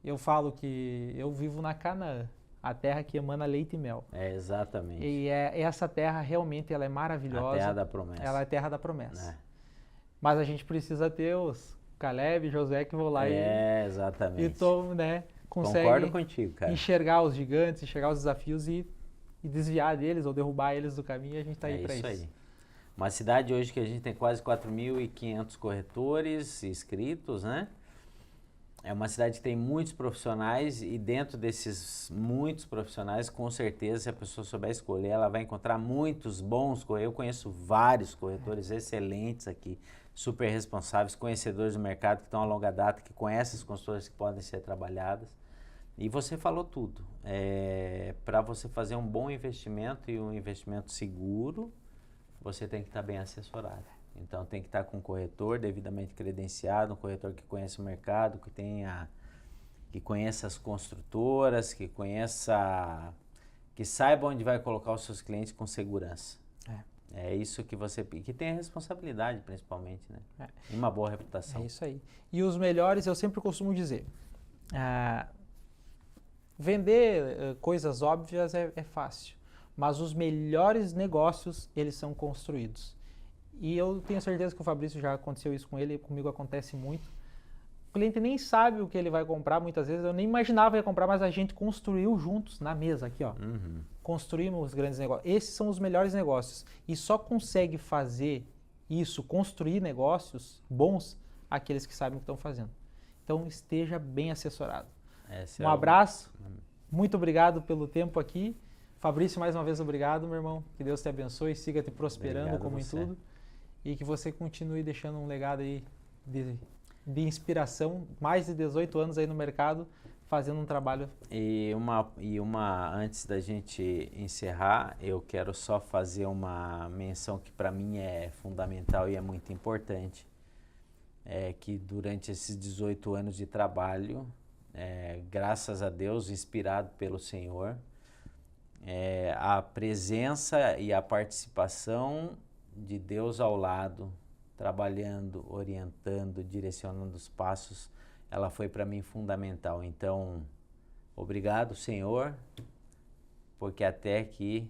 Eu falo que eu vivo na Canaã, a terra que emana leite e mel.
Exatamente.
E essa terra realmente ela é maravilhosa.
A terra da promessa.
Ela é a terra da promessa. Mas a gente precisa ter os Caleb e Josué que vão lá
exatamente.
Consegue
Concordo contigo, cara.
Enxergar os gigantes, enxergar os desafios e desviar deles ou derrubar eles do caminho, e a gente está aí para isso. Aí.
Uma cidade hoje que a gente tem quase 4.500 corretores inscritos, né? É uma cidade que tem muitos profissionais e dentro desses muitos profissionais, com certeza, se a pessoa souber escolher, ela vai encontrar muitos bons corretores. Eu conheço vários corretores excelentes aqui, super responsáveis, conhecedores do mercado que estão a longa data, que conhecem as consultoras que podem ser trabalhadas. E você falou tudo. Para você fazer um bom investimento e um investimento seguro, você tem que estar bem assessorado. Então tem que estar com um corretor devidamente credenciado, um corretor que conhece o mercado, que conheça as construtoras, que saiba onde vai colocar os seus clientes com segurança. É isso que que tem a responsabilidade principalmente, né? E uma boa reputação.
É isso aí. E os melhores, eu sempre costumo dizer, vender coisas óbvias é fácil, mas os melhores negócios, eles são construídos. E eu tenho certeza que o Fabrício já aconteceu isso com ele, comigo acontece muito. O cliente nem sabe o que ele vai comprar, muitas vezes eu nem imaginava que ia comprar, mas a gente construiu juntos na mesa aqui, ó. Construímos os grandes negócios. Esses são os melhores negócios. E só consegue fazer isso, construir negócios bons, aqueles que sabem o que estão fazendo. Então esteja bem assessorado. Um abraço, muito obrigado pelo tempo aqui. Fabrício, mais uma vez obrigado, meu irmão. Que Deus te abençoe, siga te prosperando como em tudo. E que você continue deixando um legado aí de inspiração, mais de 18 anos aí no mercado, fazendo um trabalho.
E antes da gente encerrar, eu quero só fazer uma menção que para mim é fundamental e é muito importante. É que durante esses 18 anos de trabalho, graças a Deus, inspirado pelo Senhor, a presença e a participação de Deus ao lado, trabalhando, orientando, direcionando os passos, ela foi para mim fundamental. Então, obrigado, Senhor, porque até aqui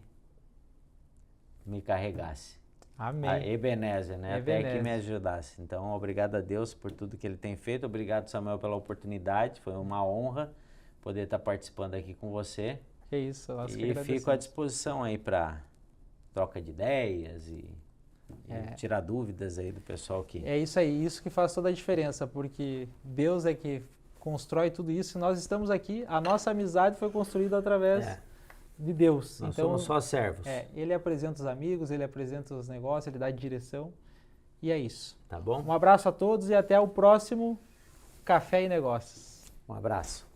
me carregasse.
Amém.
A Ebenezer, né? Até aqui me ajudasse. Então, obrigado a Deus por tudo que Ele tem feito. Obrigado, Samuel, pela oportunidade. Foi uma honra poder estar participando aqui com você.
É isso, nós que
agradecemos. E fico à disposição aí para troca de ideias e tirar dúvidas aí do pessoal que...
É isso aí, isso que faz toda a diferença, porque Deus é que constrói tudo isso e nós estamos aqui, a nossa amizade foi construída através de Deus.
Nós somos só servos.
Ele apresenta os amigos, ele apresenta os negócios, ele dá direção e é isso.
Tá bom?
Um abraço a todos e até o próximo Café e Negócios.
Um abraço.